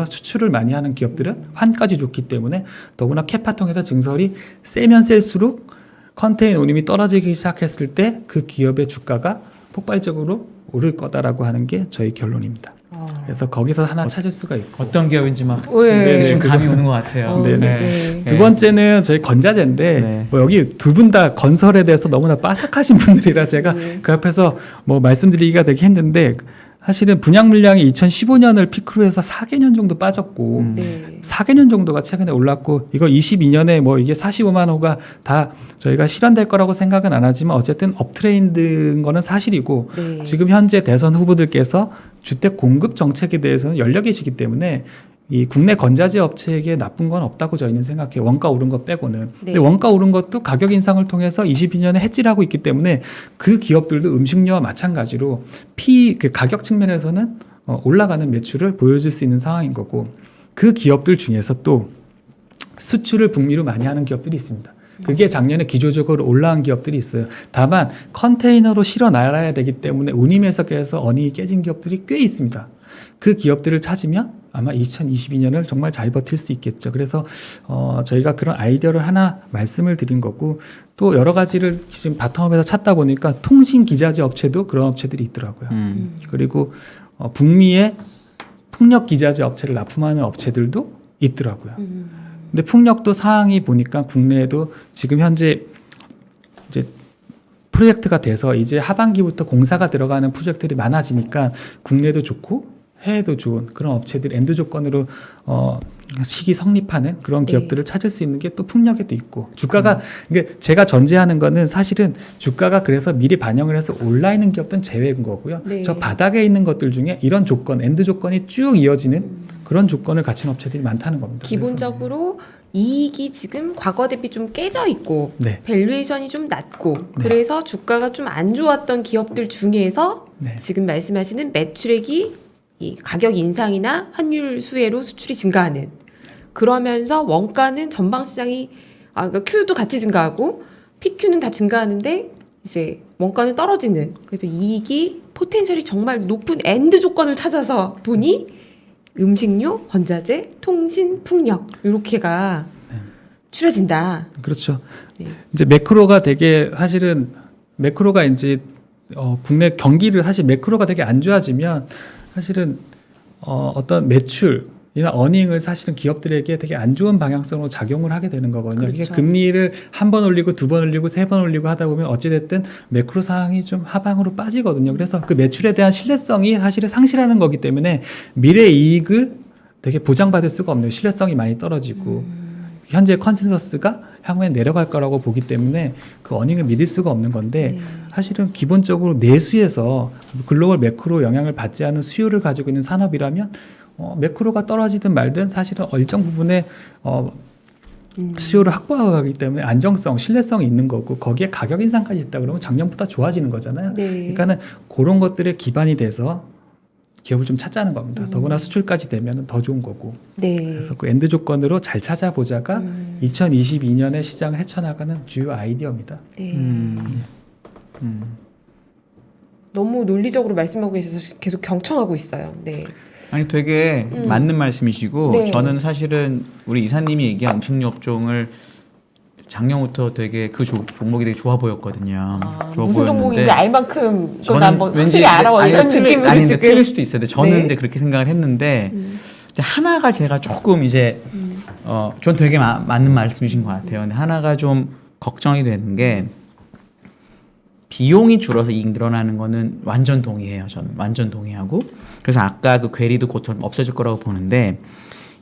수출을 많이 하는 기업들은 환까지 좋기 때문에 더구나 캐파 통해서 증설이 세면 셀수록 컨테이너 운임이 떨어지기 시작했을 때 그 기업의 주가가 폭발적으로 오를 거다라고 하는 게 저희 결론입니다. 그래서 거기서 하나 찾을 수가 있고 어떤 기업인지 막 네. 좀 감이 오는 것 같아요. 네네. 네. 두 번째는 저희 건자재인데 네. 뭐 여기 두 분 다 건설에 대해서 너무나 빠삭하신 분들이라 제가 그 앞에서 뭐 말씀드리기가 되게 힘든데 사실은 분양 물량이 2015년을 피크로 해서 4개년 정도 빠졌고 네. 4개년 정도가 최근에 올랐고 이거 22년에 뭐 이게 45만 호가 다 저희가 실현될 거라고 생각은 안 하지만 어쨌든 업트레인드인 거는 사실이고 네. 지금 현재 대선 후보들께서 주택 공급 정책에 대해서는 열려 계시기 때문에 이 국내 건자재 업체에게 나쁜 건 없다고 저희는 생각해요. 원가 오른 것 빼고는. 네. 근데 원가 오른 것도 가격 인상을 통해서 22년에 해지를 하고 있기 때문에 그 기업들도 음식료와 마찬가지로 그 가격 측면에서는 올라가는 매출을 보여줄 수 있는 상황인 거고 그 기업들 중에서 또 수출을 북미로 많이 하는 기업들이 있습니다. 그게 작년에 기조적으로 올라간 기업들이 있어요. 다만 컨테이너로 실어 나가야 되기 때문에 운임 해석에서 어닝이 깨진 기업들이 꽤 있습니다. 그 기업들을 찾으면 아마 2022년을 정말 잘 버틸 수 있겠죠. 그래서 저희가 그런 아이디어를 하나 말씀을 드린 거고 또 여러 가지를 지금 바텀업에서 찾다 보니까 통신 기자재 업체도 그런 업체들이 있더라고요. 그리고 북미의 풍력 기자재 업체를 납품하는 업체들도 있더라고요. 근데 풍력도 사항이 보니까 국내에도 지금 현재 이제 프로젝트가 돼서 이제 하반기부터 공사가 들어가는 프로젝트들이 많아지니까 국내도 좋고 해외도 좋은 그런 업체들 엔드 조건으로 시기 성립하는 그런 기업들을 찾을 수 있는 게 또 풍력에도 있고 주가가 이게 제가 전제하는 거는 사실은 주가가 그래서 미리 반영을 해서 올라 있는 기업들은 제외인 거고요. 네. 저 바닥에 있는 것들 중에 이런 조건 엔드 조건이 쭉 이어지는 그런 조건을 갖춘 업체들이 많다는 겁니다. 기본적으로 이익이 지금 과거 대비 좀 깨져 있고 네. 밸류에이션이 좀 낮고 네. 그래서 주가가 좀 안 좋았던 기업들 중에서 네. 지금 말씀하시는 매출액이 이 가격 인상이나 환율 수혜로 수출이 증가하는 그러면서 원가는 전방 시장이 그러니까 Q도 같이 증가하고 PQ는 다 증가하는데 이제 원가는 떨어지는 그래서 이익이 포텐셜이 정말 높은 엔드 조건을 찾아서 보니 음식료, 건자재, 통신, 풍력 이렇게가 추려진다. 그렇죠. 네. 이제 매크로가 되게 사실은 매크로가 이제 국내 경기를 사실 매크로가 되게 안 좋아지면 사실은 어떤 매출이나 어닝을 사실은 기업들에게 되게 안 좋은 방향성으로 작용을 하게 되는 거거든요. 이게 그렇죠. 금리를 한 번 올리고 두 번 올리고 세 번 올리고 하다 보면 어찌됐든 매크로 상황이 좀 하방으로 빠지거든요. 그래서 그 매출에 대한 신뢰성이 사실은 상실하는 거기 때문에 미래 이익을 되게 보장받을 수가 없네요. 신뢰성이 많이 떨어지고 현재 컨센서스가 향후에 내려갈 거라고 보기 때문에 그 어닝을 믿을 수가 없는 건데 사실은 기본적으로 내수에서 글로벌 매크로 영향을 받지 않은 수요를 가지고 있는 산업이라면 매크로가 떨어지든 말든 사실은 일정 부분의 수요를 확보하기 때문에 안정성, 신뢰성이 있는 거고 거기에 가격 인상까지 있다 그러면 작년보다 좋아지는 거잖아요. 네. 그러니까는 그런 것들의 기반이 돼서 기업을 좀 찾자는 겁니다. 더구나 수출까지 되면 더 좋은 거고. 네. 그래서 그 엔드 조건으로 잘 찾아보자가 2022년에 시장을 헤쳐나가는 주요 아이디어입니다. 네. 너무 논리적으로 말씀하고 계셔서 계속 경청하고 있어요. 네. 아니 되게 맞는 말씀이시고 네. 저는 사실은 우리 이사님이 얘기한 음식료 업종을 작년부터 되게 그 종목이 되게 좋아 보였거든요. 좋아 무슨 보였는데 종목인지 알 만큼 그건 저는 난뭐 확실히 알아 아니, 이런 느낌으로 아니, 근데 지금 틀릴 수도 있어요. 근데 저는 네. 근데 그렇게 생각을 했는데 이제 하나가 제가 조금 이제 전 되게 맞는 말씀이신 것 같아요. 근데 하나가 좀 걱정이 되는 게 비용이 줄어서 이익 늘어나는 거는 완전 동의해요. 저는 완전 동의하고 그래서 아까 그 괴리도 곧 없어질 거라고 보는데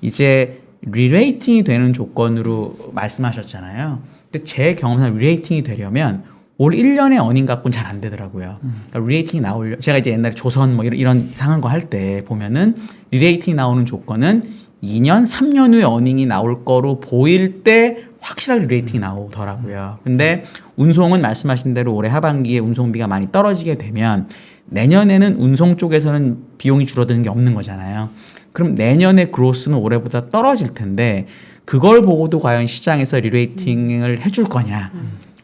이제 리레이팅이 되는 조건으로 말씀하셨잖아요. 근데 제 경험상 리레이팅이 되려면 올 1년의 어닝 갖고는 잘 안 되더라고요. 그러니까 리레이팅이 나오려 제가 이제 옛날에 조선 뭐 이런 이상한 거 할 때 보면은 리레이팅이 나오는 조건은 2년, 3년 후에 어닝이 나올 거로 보일 때 확실하게 리레이팅이 나오더라고요. 근데 운송은 말씀하신 대로 올해 하반기에 운송비가 많이 떨어지게 되면 내년에는 운송 쪽에서는 비용이 줄어드는 게 없는 거잖아요. 그럼 내년의 그로스는 올해보다 떨어질 텐데 그걸 보고도 과연 시장에서 리레이팅을 해줄 거냐.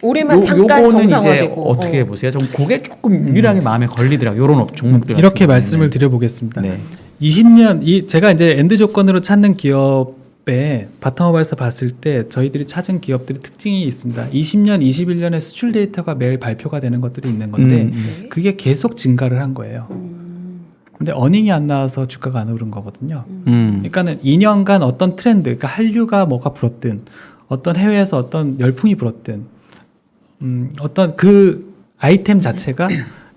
올해만 잠깐 요거는 이제 정상화되고 어떻게 보세요? 좀 그게 조금 유일하게 마음에 걸리더라고요. 이런 종목들 이렇게 같은 말씀을 경우는. 드려보겠습니다. 네. 20년 제가 이제 엔드 조건으로 찾는 기업의 바텀업에서 봤을 때 저희들이 찾은 기업들의 특징이 있습니다. 20년, 21년에 수출 데이터가 매일 발표가 되는 것들이 있는 건데 그게 계속 증가를 한 거예요. 근데 어닝이 안 나와서 주가가 안 오른 거거든요. 그러니까는 2년간 어떤 트렌드, 그러니까 한류가 뭐가 불었든 어떤 해외에서 어떤 열풍이 불었든 어떤 그 아이템 자체가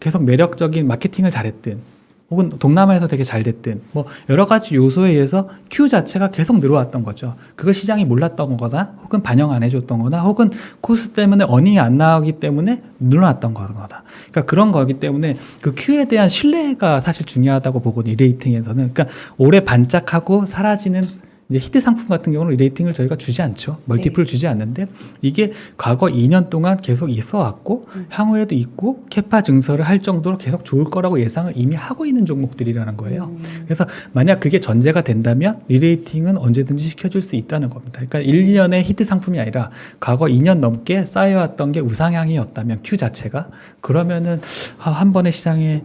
계속 매력적인 마케팅을 잘했든 혹은 동남아에서 되게 잘 됐든 뭐 여러 가지 요소에 의해서 Q 자체가 계속 늘어왔던 거죠. 그걸 시장이 몰랐던 거나 혹은 반영 안 해줬던 거나 혹은 코스트 때문에 어닝이 안 나오기 때문에 늘어났던 거다. 그러니까 그런 거기 때문에 그 Q에 대한 신뢰가 사실 중요하다고 보거든요. 이 레이팅에서는. 그러니까 오래 반짝하고 사라지는 이제 히트 상품 같은 경우는 리레이팅을 저희가 주지 않죠. 멀티플을 주지 않는데 이게 과거 2년 동안 계속 있어 왔고 향후에도 있고 캐파 증설을 할 정도로 계속 좋을 거라고 예상을 이미 하고 있는 종목들이라는 거예요. 그래서 만약 그게 전제가 된다면 리레이팅은 언제든지 시켜줄 수 있다는 겁니다. 그러니까 1년의 히트 상품이 아니라 과거 2년 넘게 쌓여왔던 게 우상향이었다면 Q 자체가 그러면은 한 번의 시장에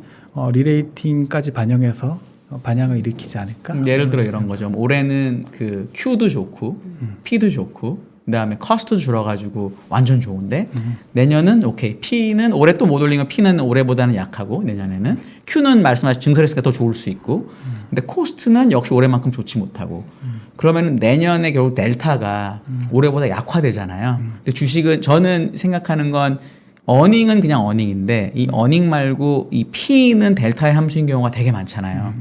리레이팅까지 반영해서 반향을 일으키지 않을까? 예를 들어 이런 거죠. 올해는 그 Q도 좋고 P도 좋고 그다음에 커스트도 줄어가지고 완전 좋은데 내년은 오케이 P는 올해 또 못 올린 건 P는 올해보다는 약하고 내년에는 Q는 말씀하신 증설했으니까 더 좋을 수 있고 근데 코스트는 역시 올해만큼 좋지 못하고 그러면은 내년에 결국 델타가 올해보다 약화되잖아요. 근데 주식은 저는 생각하는 건 어닝은 그냥 어닝인데 이 어닝 말고 이 P는 델타의 함수인 경우가 되게 많잖아요.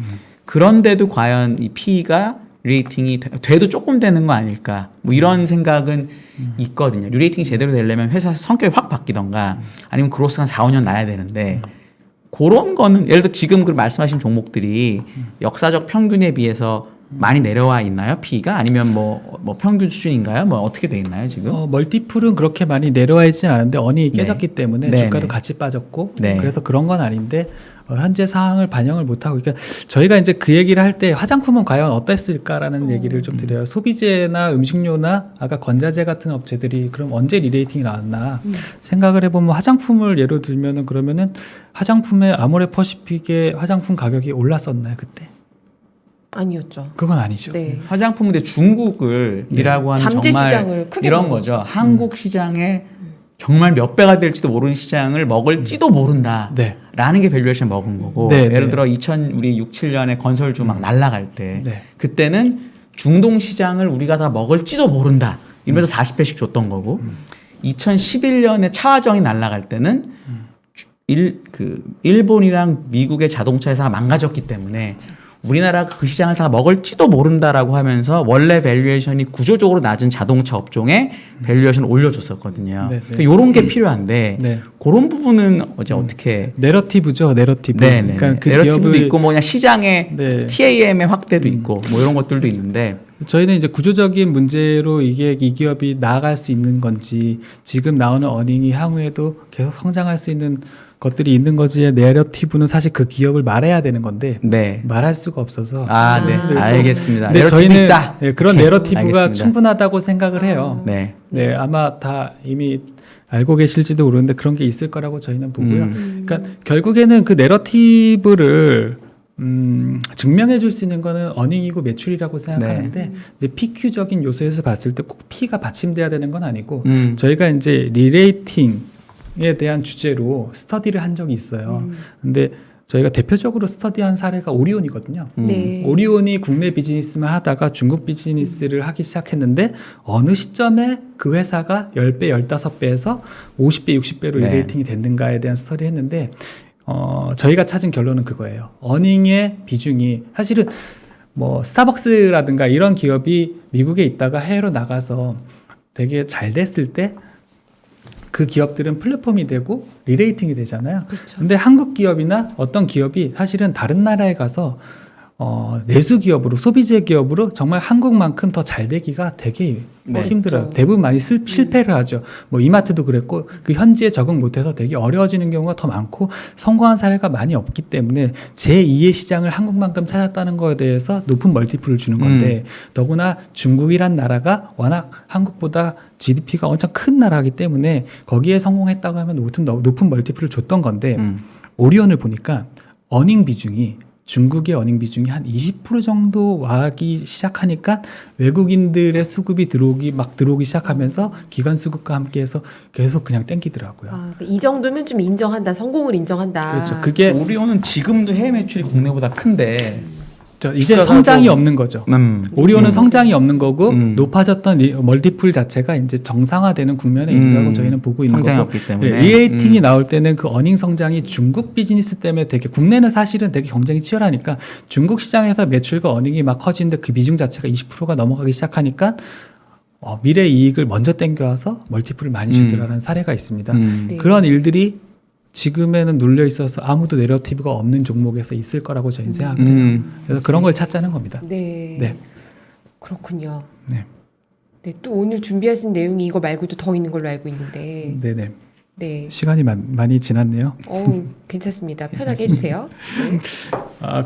그런데도 과연 이 P가 리레이팅이 돼도 조금 되는 거 아닐까 뭐 이런 생각은 있거든요. 리레이팅이 제대로 되려면 회사 성격이 확 바뀌던가 아니면 그로스가 한 4, 5년 나야 되는데 그런 거는 예를 들어 지금 그 말씀하신 종목들이 역사적 평균에 비해서 많이 내려와 있나요? P가 아니면 뭐 평균 수준인가요? 뭐 어떻게 돼 있나요 지금? 멀티플은 그렇게 많이 내려와 있지는 않은데 어닝이 깨졌기 때문에 네, 주가도 네. 같이 빠졌고 네. 그래서 그런 건 아닌데 현재 상황을 반영을 못하고 그러니까 저희가 이제 그 얘기를 할 때 화장품은 과연 어땠을까라는 얘기를 좀 드려요. 소비재나 음식료나 아까 건자재 같은 업체들이 그럼 언제 리레이팅이 나왔나 생각을 해보면 화장품을 예로 들면은 그러면은 화장품의 아모레퍼시픽의 화장품 가격이 올랐었나요 그때? 아니었죠. 그건 아니죠. 네. 화장품 근데 중국을 이라고 하는 잠재 정말 시장을 크게 이런 먹은 거죠. 한국 시장에 정말 몇 배가 될지도 모르는 시장을 먹을지도 모른다. 네. 라는 게 밸류에이션 먹은 거고 네, 예를 네. 들어 6, 7년에 건설주 막 날아갈 때 네. 그때는 중동 시장을 우리가 다 먹을지도 모른다. 이러면서 40배씩 줬던 거고 2011년에 차화정이 날아갈 때는 일본이랑 미국의 자동차 회사가 망가졌기 때문에 우리나라가 그 시장을 다 먹을지도 모른다라고 하면서 원래 밸류에이션이 구조적으로 낮은 자동차 업종에 밸류에이션을 올려줬었거든요. 네, 네. 그러니까 이런 게 필요한데 네. 그런 부분은 어떻게 내러티브죠, 내러티브. 네, 그러니까 그 내러티브도 기업을 있고 뭐 그냥 시장의 네. TAM의 확대도 있고 뭐 이런 것들도 있는데 저희는 이제 구조적인 문제로 이게 이 기업이 나아갈 수 있는 건지 지금 나오는 어닝이 향후에도 계속 성장할 수 있는 것들이 있는 거지의 내러티브는 사실 그 기업을 말해야 되는 건데 네. 말할 수가 없어서 네. 알겠습니다. 근데 내러티브 저희는 있다. 네, 그런 오케이. 내러티브가 알겠습니다. 충분하다고 생각을 해요. 네. 네, 아마 다 이미 알고 계실지도 모르는데 그런 게 있을 거라고 저희는 보고요. 그러니까 결국에는 그 내러티브를 증명해 줄 수 있는 거는 어닝이고 매출이라고 생각하는데 이제 PQ적인 요소에서 봤을 때 꼭 P가 받침돼야 되는 건 아니고 저희가 이제 리레이팅에 대한 주제로 스터디를 한 적이 있어요. 근데 저희가 대표적으로 스터디한 사례가 오리온이거든요. 네. 오리온이 국내 비즈니스만 하다가 중국 비즈니스를 하기 시작했는데 어느 시점에 그 회사가 10배, 15배에서 50배, 60배로 네. 리레이팅이 됐는가에 대한 스터디를 했는데 저희가 찾은 결론은 그거예요. 어닝의 비중이 사실은 뭐 스타벅스라든가 이런 기업이 미국에 있다가 해외로 나가서 되게 잘 됐을 때 그 기업들은 플랫폼이 되고 리레이팅이 되잖아요. 그렇죠. 근데 한국 기업이나 어떤 기업이 사실은 다른 나라에 가서 내수 기업으로 소비재 기업으로 정말 한국만큼 더 잘 되기가 되게 힘들어요. 그렇죠. 대부분 많이 실패를 하죠. 뭐 이마트도 그랬고 그 현지에 적응 못해서 되게 어려워지는 경우가 더 많고 성공한 사례가 많이 없기 때문에 제2의 시장을 한국만큼 찾았다는 거에 대해서 높은 멀티플을 주는 건데 더구나 중국이란 나라가 워낙 한국보다 GDP가 엄청 큰 나라이기 때문에 거기에 성공했다고 하면 높은 멀티플을 줬던 건데 오리온을 보니까 어닝 비중이 중국의 어닝 비중이 한 20% 정도 와기 시작하니까 외국인들의 수급이 들어오기 시작하면서 기관 수급과 함께해서 계속 그냥 땡기더라고요. 이 정도면 좀 인정한다. 성공을 인정한다. 그렇죠. 그게 오리온은 지금도 해외 매출이 국내보다 큰데 이제 주가가 성장이 좀- 없는 거죠. 음. 오리온은 성장이 없는 거고 높아졌던 멀티플 자체가 이제 정상화되는 국면에 있다고 저희는 보고 있는 성장이 거고 없기 때문에. 리레이팅이 나올 때는 그 어닝 성장이 중국 비즈니스 때문에 되게 국내는 사실은 되게 경쟁이 치열하니까 중국 시장에서 매출과 어닝이 막 커지는데 그 비중 자체가 20%가 넘어가기 시작하니까 미래 이익을 먼저 땡겨와서 멀티플을 많이 주더라는 사례가 있습니다. 네. 그런 일들이 지금에는 눌려 있어서 아무도 내러티브가 없는 종목에서 있을 거라고 저희는 생각을 해요. 그래서 그런 걸 찾자는 겁니다. 네. 네. 그렇군요. 네. 네, 또 오늘 준비하신 내용이 이거 말고도 더 있는 걸로 알고 있는데. 네네. 네. 시간이 많이 지났네요. 괜찮습니다. 편하게 해주세요. 네.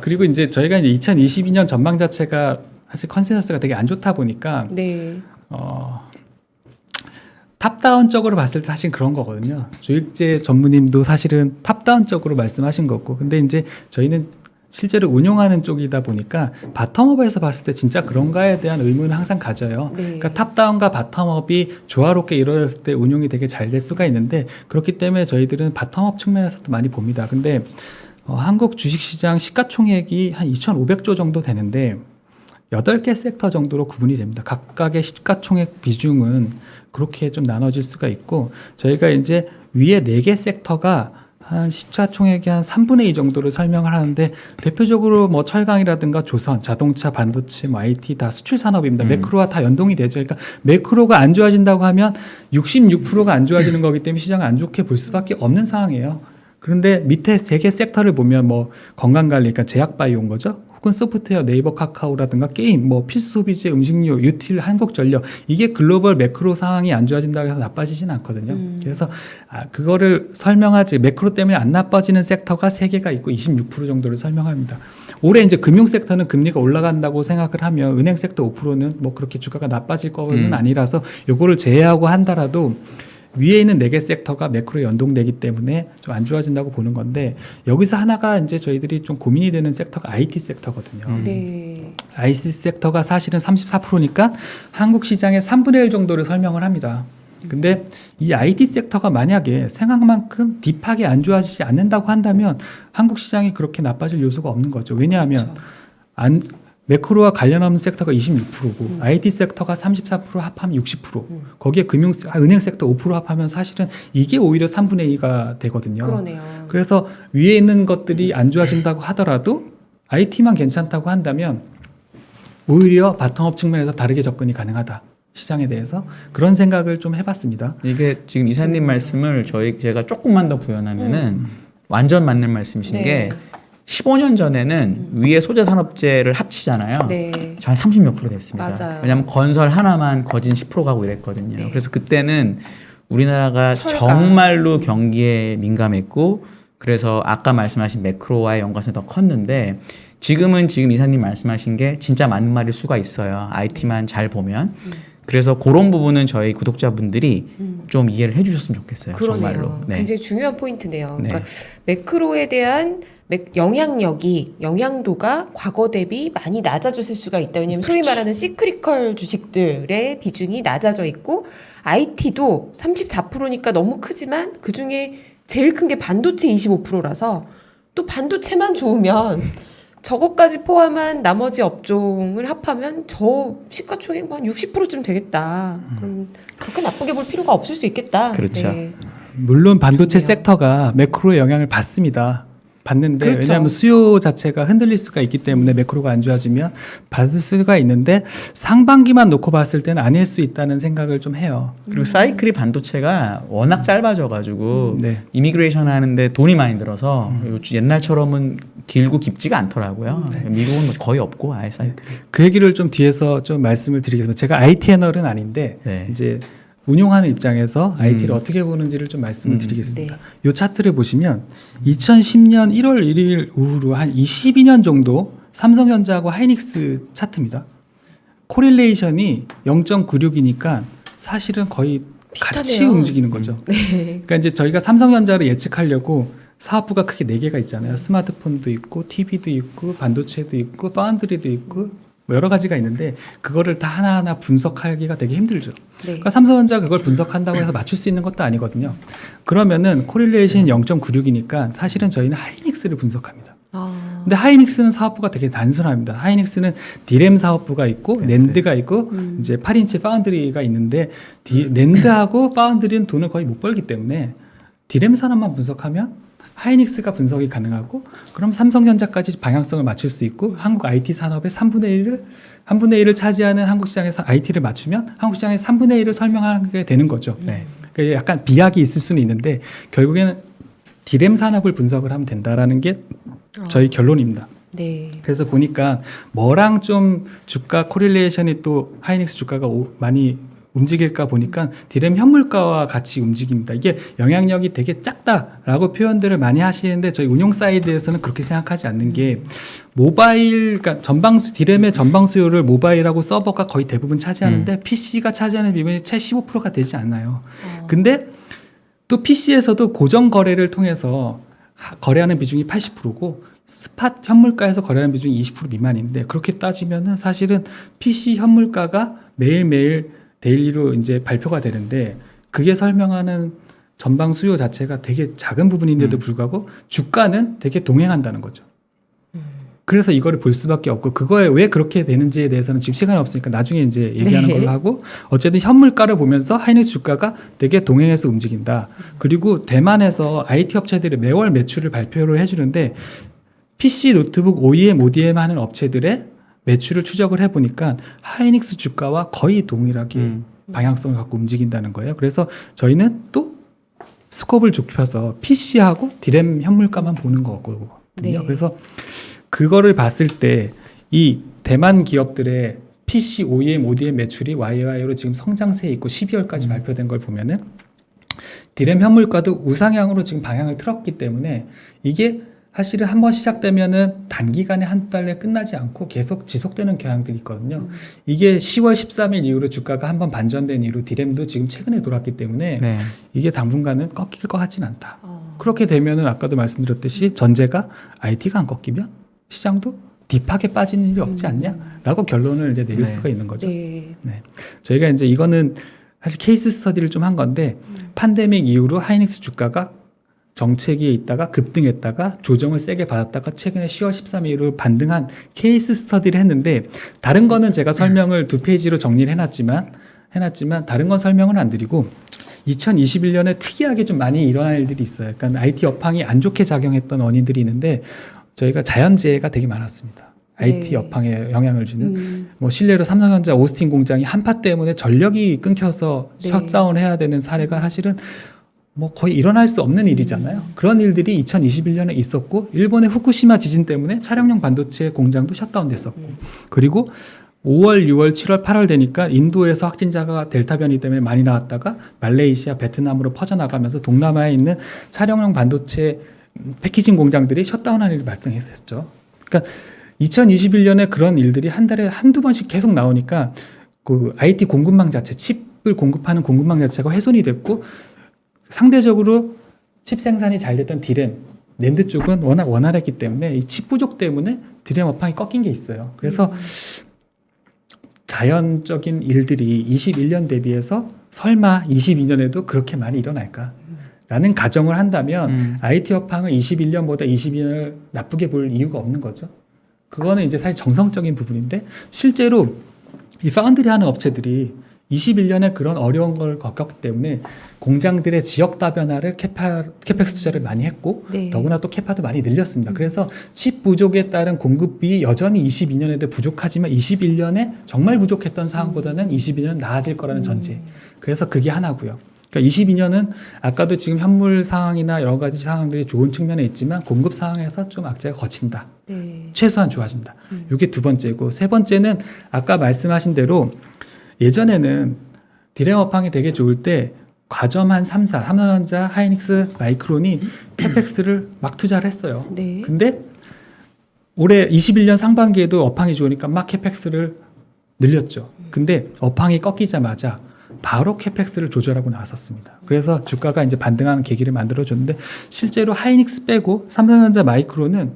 그리고 이제 저희가 이제 2022년 전망 자체가 사실 컨센서스가 되게 안 좋다 보니까 네. 탑다운적으로 봤을 때 사실 그런 거거든요. 조익재 전무님도 사실은 탑다운적으로 말씀하신 거고, 근데 이제 저희는 실제로 운용하는 쪽이다 보니까 바텀업에서 봤을 때 진짜 그런가에 대한 의문을 항상 가져요. 네. 그러니까 탑다운과 바텀업이 조화롭게 이루어졌을 때 운용이 되게 잘 될 수가 있는데, 그렇기 때문에 저희들은 바텀업 측면에서도 많이 봅니다. 근데 한국 주식시장 시가총액이 한 2,500조 정도 되는데 8개 섹터 정도로 구분이 됩니다. 각각의 시가총액 비중은 그렇게 좀 나눠질 수가 있고, 저희가 이제 위에 4개 섹터가 한 시가총액의 한 3분의 2 정도를 설명을 하는데, 대표적으로 뭐 철강이라든가 조선, 자동차, 반도체, 뭐 IT 다 수출 산업입니다. 매크로와 다 연동이 되죠. 그러니까 매크로가 안 좋아진다고 하면 66%가 안 좋아지는 거기 때문에 시장을 안 좋게 볼 수밖에 없는 상황이에요. 그런데 밑에 3개 섹터를 보면 뭐 건강관리, 그러니까 제약바이오인 거죠. 혹은 소프트웨어, 네이버 카카오라든가 게임, 뭐 필수 소비재, 음식료, 유틸, 한국전력, 이게 글로벌 매크로 상황이 안 좋아진다고 해서 나빠지진 않거든요. 그래서 그거를 설명하지, 매크로 때문에 안 나빠지는 섹터가 3개가 있고 26% 정도를 설명합니다. 올해 이제 금융 섹터는 금리가 올라간다고 생각을 하면 은행 섹터 5%는 뭐 그렇게 주가가 나빠질 거는 아니라서 요거를 제외하고 한다라도 위에 있는 4개 섹터가 매크로에 연동되기 때문에 좀 안 좋아진다고 보는 건데, 여기서 하나가 이제 저희들이 좀 고민이 되는 섹터가 IT 섹터거든요. 네. IT 섹터가 사실은 34%니까 한국 시장의 3분의 1 정도를 설명을 합니다. 근데 이 IT 섹터가 만약에 생각만큼 딥하게 안 좋아지지 않는다고 한다면 한국 시장이 그렇게 나빠질 요소가 없는 거죠. 왜냐하면 매크로와 관련 없는 섹터가 26%고 IT 섹터가 34% 합하면 60%, 거기에 은행 섹터 5% 합하면 사실은 이게 오히려 3분의 2가 되거든요. 그러네요. 그래서 위에 있는 것들이 안 좋아진다고 하더라도 IT만 괜찮다고 한다면 오히려 바텀업 측면에서 다르게 접근이 가능하다. 시장에 대해서 그런 생각을 좀 해봤습니다. 이게 지금 이사님 말씀을 제가 조금만 더 구현하면은 완전 맞는 말씀이신 네. 게 15년 전에는 위에 소재 산업재를 합치잖아요. 네. 저 한 30몇 프로 됐습니다. 맞아요. 왜냐하면 건설 하나만 거진 10% 가고 이랬거든요. 네. 그래서 그때는 우리나라가 철강. 정말로 경기에 민감했고, 그래서 아까 말씀하신 매크로와의 연관성이 더 컸는데, 지금 이사님 말씀하신 게 진짜 맞는 말일 수가 있어요. IT만 잘 보면. 그래서 그런 부분은 저희 구독자분들이 좀 이해를 해주셨으면 좋겠어요. 그러네요. 정말로. 네. 굉장히 중요한 포인트네요. 네. 그러니까 매크로에 대한 영향도가 과거 대비 많이 낮아졌을 수가 있다. 왜냐하면 소위 말하는 시크리컬 주식들의 비중이 낮아져 있고, IT도 34%니까 너무 크지만 그 중에 제일 큰 게 반도체 25%라서 또 반도체만 좋으면 저것까지 포함한 나머지 업종을 합하면 저 시가총액 한 60%쯤 되겠다. 그럼 그렇게 나쁘게 볼 필요가 없을 수 있겠다. 그렇죠. 네. 물론 반도체 좋네요. 섹터가 매크로의 영향을 받습니다. 받는데, 그렇죠. 왜냐하면 수요 자체가 흔들릴 수가 있기 때문에 매크로가 안 좋아지면 받을 수가 있는데, 상반기만 놓고 봤을 때는 아닐 수 있다는 생각을 좀 해요. 그리고 사이클이 반도체가 워낙 짧아져가지고 네. 이미그레이션 하는데 돈이 많이 들어서 옛날처럼은 길고 깊지가 않더라고요. 미국은 뭐 거의 없고 아예 사이클. 그 얘기를 좀 뒤에서 좀 말씀을 드리겠습니다. 제가 IT 애널은 아닌데 네. 이제 운용하는 입장에서 IT를 어떻게 보는지를 좀 말씀을 드리겠습니다. 이 차트를 보시면 2010년 1월 1일 이후로 한 22년 정도 삼성전자하고 하이닉스 차트입니다. 코릴레이션이 0.96이니까 사실은 거의 같이 비슷하네요. 움직이는 거죠. 그러니까 이제 저희가 삼성전자를 예측하려고 사업부가 크게 4개가 있잖아요. 스마트폰도 있고, TV도 있고, 반도체도 있고, 파운드리도 있고, 뭐 여러 가지가 있는데 그거를 다 하나하나 분석하기가 되게 힘들죠. 네. 그러니까 삼성전자가 그걸 분석한다고 해서 맞출 수 있는 것도 아니거든요. 그러면은 코릴레이션이 0.96이니까 사실은 저희는 하이닉스를 분석합니다. 근데 하이닉스는 사업부가 되게 단순합니다. 하이닉스는 디램 사업부가 있고 낸드가 있고 이제 8인치 파운드리가 있는데 낸드하고 파운드리는 돈을 거의 못 벌기 때문에 디램 산업만 분석하면 하이닉스가 분석이 가능하고, 그럼 삼성전자까지 방향성을 맞출 수 있고, 한국 IT 산업의 3분의 1을 차지하는 한국 시장에서 IT를 맞추면 한국 시장의 3분의 1을 설명하게 되는 거죠. 네. 그러니까 약간 비약이 있을 수는 있는데 결국에는 디램 산업을 분석을 하면 된다라는 게 저희 결론입니다. 네. 그래서 보니까 뭐랑 좀 주가 코릴레이션이 또 하이닉스 주가가 많이 움직일까 보니까 디램 현물가와 같이 움직입니다. 이게 영향력이 되게 작다라고 표현들을 많이 하시는데 저희 운용 사이드에서는 그렇게 생각하지 않는 게 모바일, 그러니까 디램의 전방 수요를 모바일하고 서버가 거의 대부분 차지하는데 PC가 차지하는 비중이 채 15%가 되지 않아요. 근데 또 PC에서도 고정 거래를 통해서 거래하는 비중이 80%고 스팟 현물가에서 거래하는 비중이 20% 미만인데 그렇게 따지면은 사실은 PC 현물가가 매일매일 데일리로 이제 발표가 되는데 그게 설명하는 전방 수요 자체가 되게 작은 부분인데도 불구하고 주가는 되게 동행한다는 거죠. 그래서 이거를 볼 수밖에 없고 그거에 왜 그렇게 되는지에 대해서는 지금 시간이 없으니까 나중에 이제 얘기하는 네. 걸로 하고 어쨌든 현물가를 보면서 하이닉스 주가가 되게 동행해서 움직인다. 그리고 대만에서 IT 업체들이 매월 매출을 발표를 해주는데 PC, 노트북, OEM, ODM 하는 업체들의 매출을 추적을 해보니까 하이닉스 주가와 거의 동일하게 방향성을 갖고 움직인다는 거예요. 그래서 저희는 또 스코프를 좁혀서 PC하고 디램 현물가만 보는 거거든요. 네. 그래서 그거를 봤을 때 이 대만 기업들의 PC, OEM, ODM 매출이 YOY로 지금 성장세에 있고 12월까지 발표된 걸 보면은 디램 현물가도 우상향으로 지금 방향을 틀었기 때문에 이게 사실은 한번 시작되면은 단기간에 한 달에 끝나지 않고 계속 지속되는 경향들이 있거든요. 이게 10월 13일 이후로 주가가 한번 반전된 이후로 디램도 지금 최근에 돌았기 때문에 네. 이게 당분간은 꺾일 것 같진 않다. 그렇게 되면은 아까도 말씀드렸듯이 전제가 IT가 안 꺾이면 시장도 딥하게 빠지는 일이 없지 않냐라고 결론을 이제 내릴 네. 수가 있는 거죠. 네. 네. 저희가 이제 이거는 사실 케이스 스터디를 좀 한 건데 팬데믹 이후로 하이닉스 주가가 정체기에 있다가 급등했다가 조정을 세게 받았다가 최근에 10월 13일로 반등한 케이스 스터디를 했는데 다른 거는 제가 설명을 2페이지로 정리를 해놨지만 다른 건 설명을 안 드리고 2021년에 특이하게 좀 많이 일어난 일들이 있어요. 그러니까 IT 업황이 안 좋게 작용했던 원인들이 있는데 저희가 자연재해가 되게 많았습니다. IT 네. 업황에 영향을 주는 뭐 실례로 삼성전자 오스틴 공장이 한파 때문에 전력이 끊겨서 네. 셧다운 해야 되는 사례가 사실은 뭐 거의 일어날 수 없는 일이잖아요. 그런 일들이 2021년에 있었고 일본의 후쿠시마 지진 때문에 차량용 반도체 공장도 셧다운 됐었고 그리고 5월, 6월, 7월, 8월 되니까 인도에서 확진자가 델타 변이 때문에 많이 나왔다가 말레이시아, 베트남으로 퍼져나가면서 동남아에 있는 차량용 반도체 패키징 공장들이 셧다운하는 일이 발생했었죠. 그러니까 2021년에 그런 일들이 한 달에 한두 번씩 계속 나오니까 그 IT 공급망 자체, 칩을 공급하는 공급망 자체가 훼손이 됐고 상대적으로 칩 생산이 잘 됐던 디램, 낸드 쪽은 워낙 원활했기 때문에 이 칩 부족 때문에 디램 업황이 꺾인 게 있어요. 그래서 자연적인 일들이 21년 대비해서 설마 22년에도 그렇게 많이 일어날까? 라는 가정을 한다면 IT 업황을 21년보다 22년을 나쁘게 볼 이유가 없는 거죠. 그거는 이제 사실 정성적인 부분인데 실제로 이 파운드리 하는 업체들이 21년에 그런 어려운 걸 겪었기 때문에 공장들의 지역 다변화를 캐펙스 투자를 많이 했고 네. 더구나 또 캐파도 많이 늘렸습니다. 그래서 칩 부족에 따른 공급이 여전히 22년에도 부족하지만 21년에 정말 부족했던 상황보다는 22년은 나아질 거라는 전제. 그래서 그게 하나고요. 그러니까 22년은 아까도 지금 현물 상황이나 여러 가지 상황들이 좋은 측면에 있지만 공급 상황에서 좀 악재가 거친다. 네. 최소한 좋아진다. 이게 두 번째고 세 번째는 아까 말씀하신 대로 예전에는 디램 업황이 되게 좋을 때 과점 한 3사, 삼성전자, 하이닉스, 마이크론이 캐펙스를 막 투자를 했어요. 네. 근데 올해 21년 상반기에도 업황이 좋으니까 막 캐펙스를 늘렸죠. 근데 업황이 꺾이자마자 바로 캐펙스를 조절하고 나섰습니다. 그래서 주가가 이제 반등하는 계기를 만들어줬는데 실제로 하이닉스 빼고 삼성전자, 마이크론은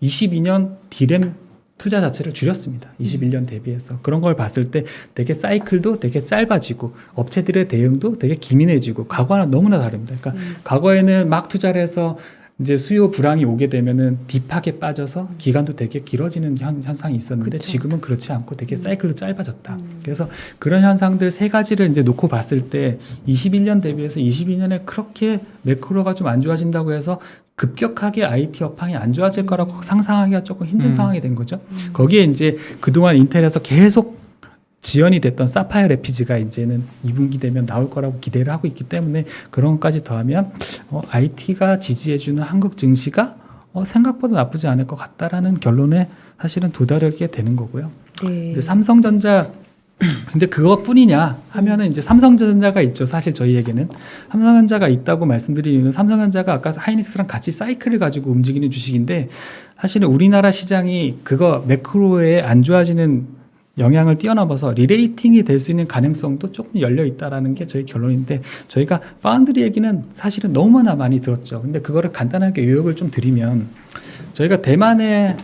22년 디램 투자 자체를 줄였습니다. 21년 대비해서. 그런 걸 봤을 때 되게 사이클도 되게 짧아지고 업체들의 대응도 되게 기민해지고 과거와는 너무나 다릅니다. 그러니까 과거에는 막 투자를 해서 이제 수요 불황이 오게 되면은 딥하게 빠져서 기간도 되게 길어지는 현상이 있었는데 그쵸. 지금은 그렇지 않고 되게 사이클도 짧아졌다. 그래서 그런 현상들 세 가지를 이제 놓고 봤을 때 21년 대비해서 22년에 그렇게 매크로가 좀 안 좋아진다고 해서 급격하게 IT 업황이 안 좋아질 거라고 상상하기가 조금 힘든 상황이 된 거죠. 거기에 이제 그동안 인텔에서 계속 지연이 됐던 사파이어 래피즈가 이제는 2분기 되면 나올 거라고 기대를 하고 있기 때문에 그런 것까지 더하면 IT가 지지해주는 한국 증시가 생각보다 나쁘지 않을 것 같다라는 결론에 사실은 도달하게 되는 거고요. 네. 이제 삼성전자 근데 그것뿐이냐 하면은 이제 삼성전자가 있죠. 사실 저희에게는 삼성전자가 있다고 말씀드리는 이유는 삼성전자가 아까 하이닉스랑 같이 사이클을 가지고 움직이는 주식인데 사실은 우리나라 시장이 그거 매크로에 안 좋아지는 영향을 뛰어넘어서 리레이팅이 될 수 있는 가능성도 조금 열려 있다라는 게 저희 결론인데 저희가 파운드리 얘기는 사실은 너무나 많이 들었죠. 근데 그거를 간단하게 요약을 좀 드리면 저희가 대만의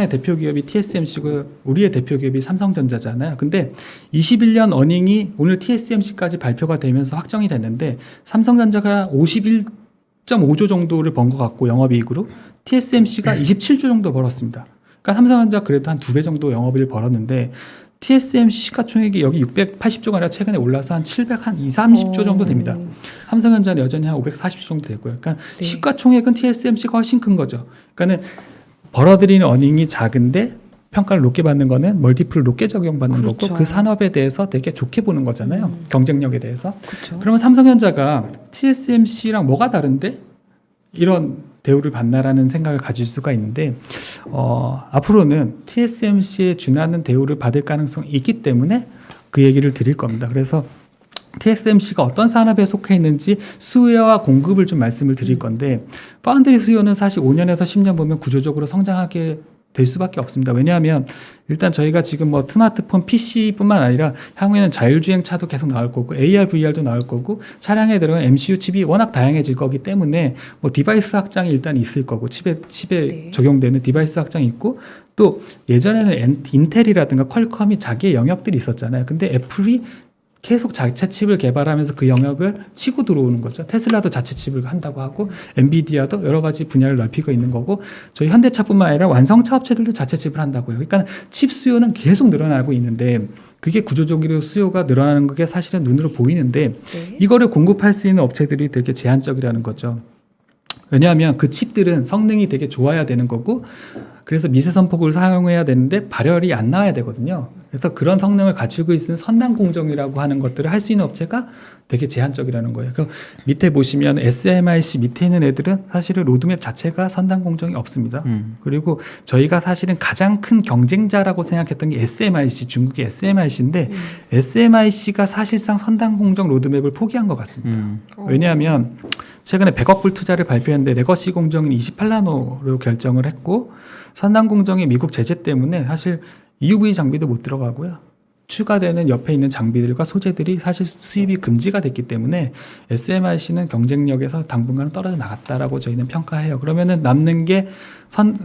대표 기업이 TSMC고 우리의 대표 기업이 삼성전자잖아요. 근데 21년 어닝이 오늘 TSMC까지 발표가 되면서 확정이 됐는데 삼성전자가 51.5조 정도를 번 것 같고 영업이익으로 TSMC가 27조 정도 벌었습니다. 그러니까 삼성전자 그래도 한 2배 정도 영업이익을 벌었는데 TSMC 시가총액이 여기 680조가 아니라 최근에 올라서 한 730, 30조 정도 됩니다. 삼성전자는 여전히 한 540조 정도 되고요. 그러니까 네. 시가총액은 TSMC가 훨씬 큰 거죠. 그러니까는 벌어들이는 어닝이 작은데 평가를 높게 받는 거는 멀티플을 높게 적용받는 그렇죠. 거고 그 산업에 대해서 되게 좋게 보는 거잖아요. 경쟁력에 대해서. 그렇죠. 그러면 삼성전자가 TSMC랑 뭐가 다른데 이런 대우를 받나라는 생각을 가질 수가 있는데 앞으로는 TSMC에 준하는 대우를 받을 가능성이 있기 때문에 그 얘기를 드릴 겁니다. 그래서 TSMC가 어떤 산업에 속해 있는지 수요와 공급을 좀 말씀을 드릴 건데 파운드리 수요는 사실 5년에서 10년 보면 구조적으로 성장하게 될 수밖에 없습니다. 왜냐하면 일단 저희가 지금 뭐 스마트폰, PC뿐만 아니라 향후에는 자율주행 차도 계속 나올 거고 AR, VR도 나올 거고 차량에 들어간 MCU 칩이 워낙 다양해질 거기 때문에 뭐 디바이스 확장이 일단 있을 거고 칩에 네. 적용되는 디바이스 확장이 있고 또 예전에는 인텔이라든가 퀄컴이 자기의 영역들이 있었잖아요. 근데 애플이 계속 자체 칩을 개발하면서 그 영역을 치고 들어오는 거죠. 테슬라도 자체 칩을 한다고 하고 엔비디아도 여러 가지 분야를 넓히고 있는 거고 저희 현대차뿐만 아니라 완성차 업체들도 자체 칩을 한다고요. 그러니까 칩 수요는 계속 늘어나고 있는데 그게 구조적으로 수요가 늘어나는 게 사실은 눈으로 보이는데 네. 이거를 공급할 수 있는 업체들이 되게 제한적이라는 거죠. 왜냐하면 그 칩들은 성능이 되게 좋아야 되는 거고 그래서 미세 선폭을 사용해야 되는데 발열이 안 나와야 되거든요. 그래서 그런 성능을 갖추고 있는 선단 공정이라고 하는 것들을 할 수 있는 업체가 되게 제한적이라는 거예요. 그 밑에 보시면 SMIC 밑에 있는 애들은 사실은 로드맵 자체가 선단 공정이 없습니다. 그리고 저희가 사실은 가장 큰 경쟁자라고 생각했던 게 SMIC, 중국의 SMIC인데 SMIC가 사실상 선단 공정 로드맵을 포기한 것 같습니다. 왜냐하면 최근에 100억 불 투자를 발표했는데 레거시 공정은 28나노로 결정을 했고 선단 공정이 미국 제재 때문에 사실 EUV 장비도 못 들어가고요. 추가되는 옆에 있는 장비들과 소재들이 사실 수입이 금지가 됐기 때문에 SMIC는 경쟁력에서 당분간은 떨어져 나갔다라고 저희는 평가해요. 그러면은 남는 게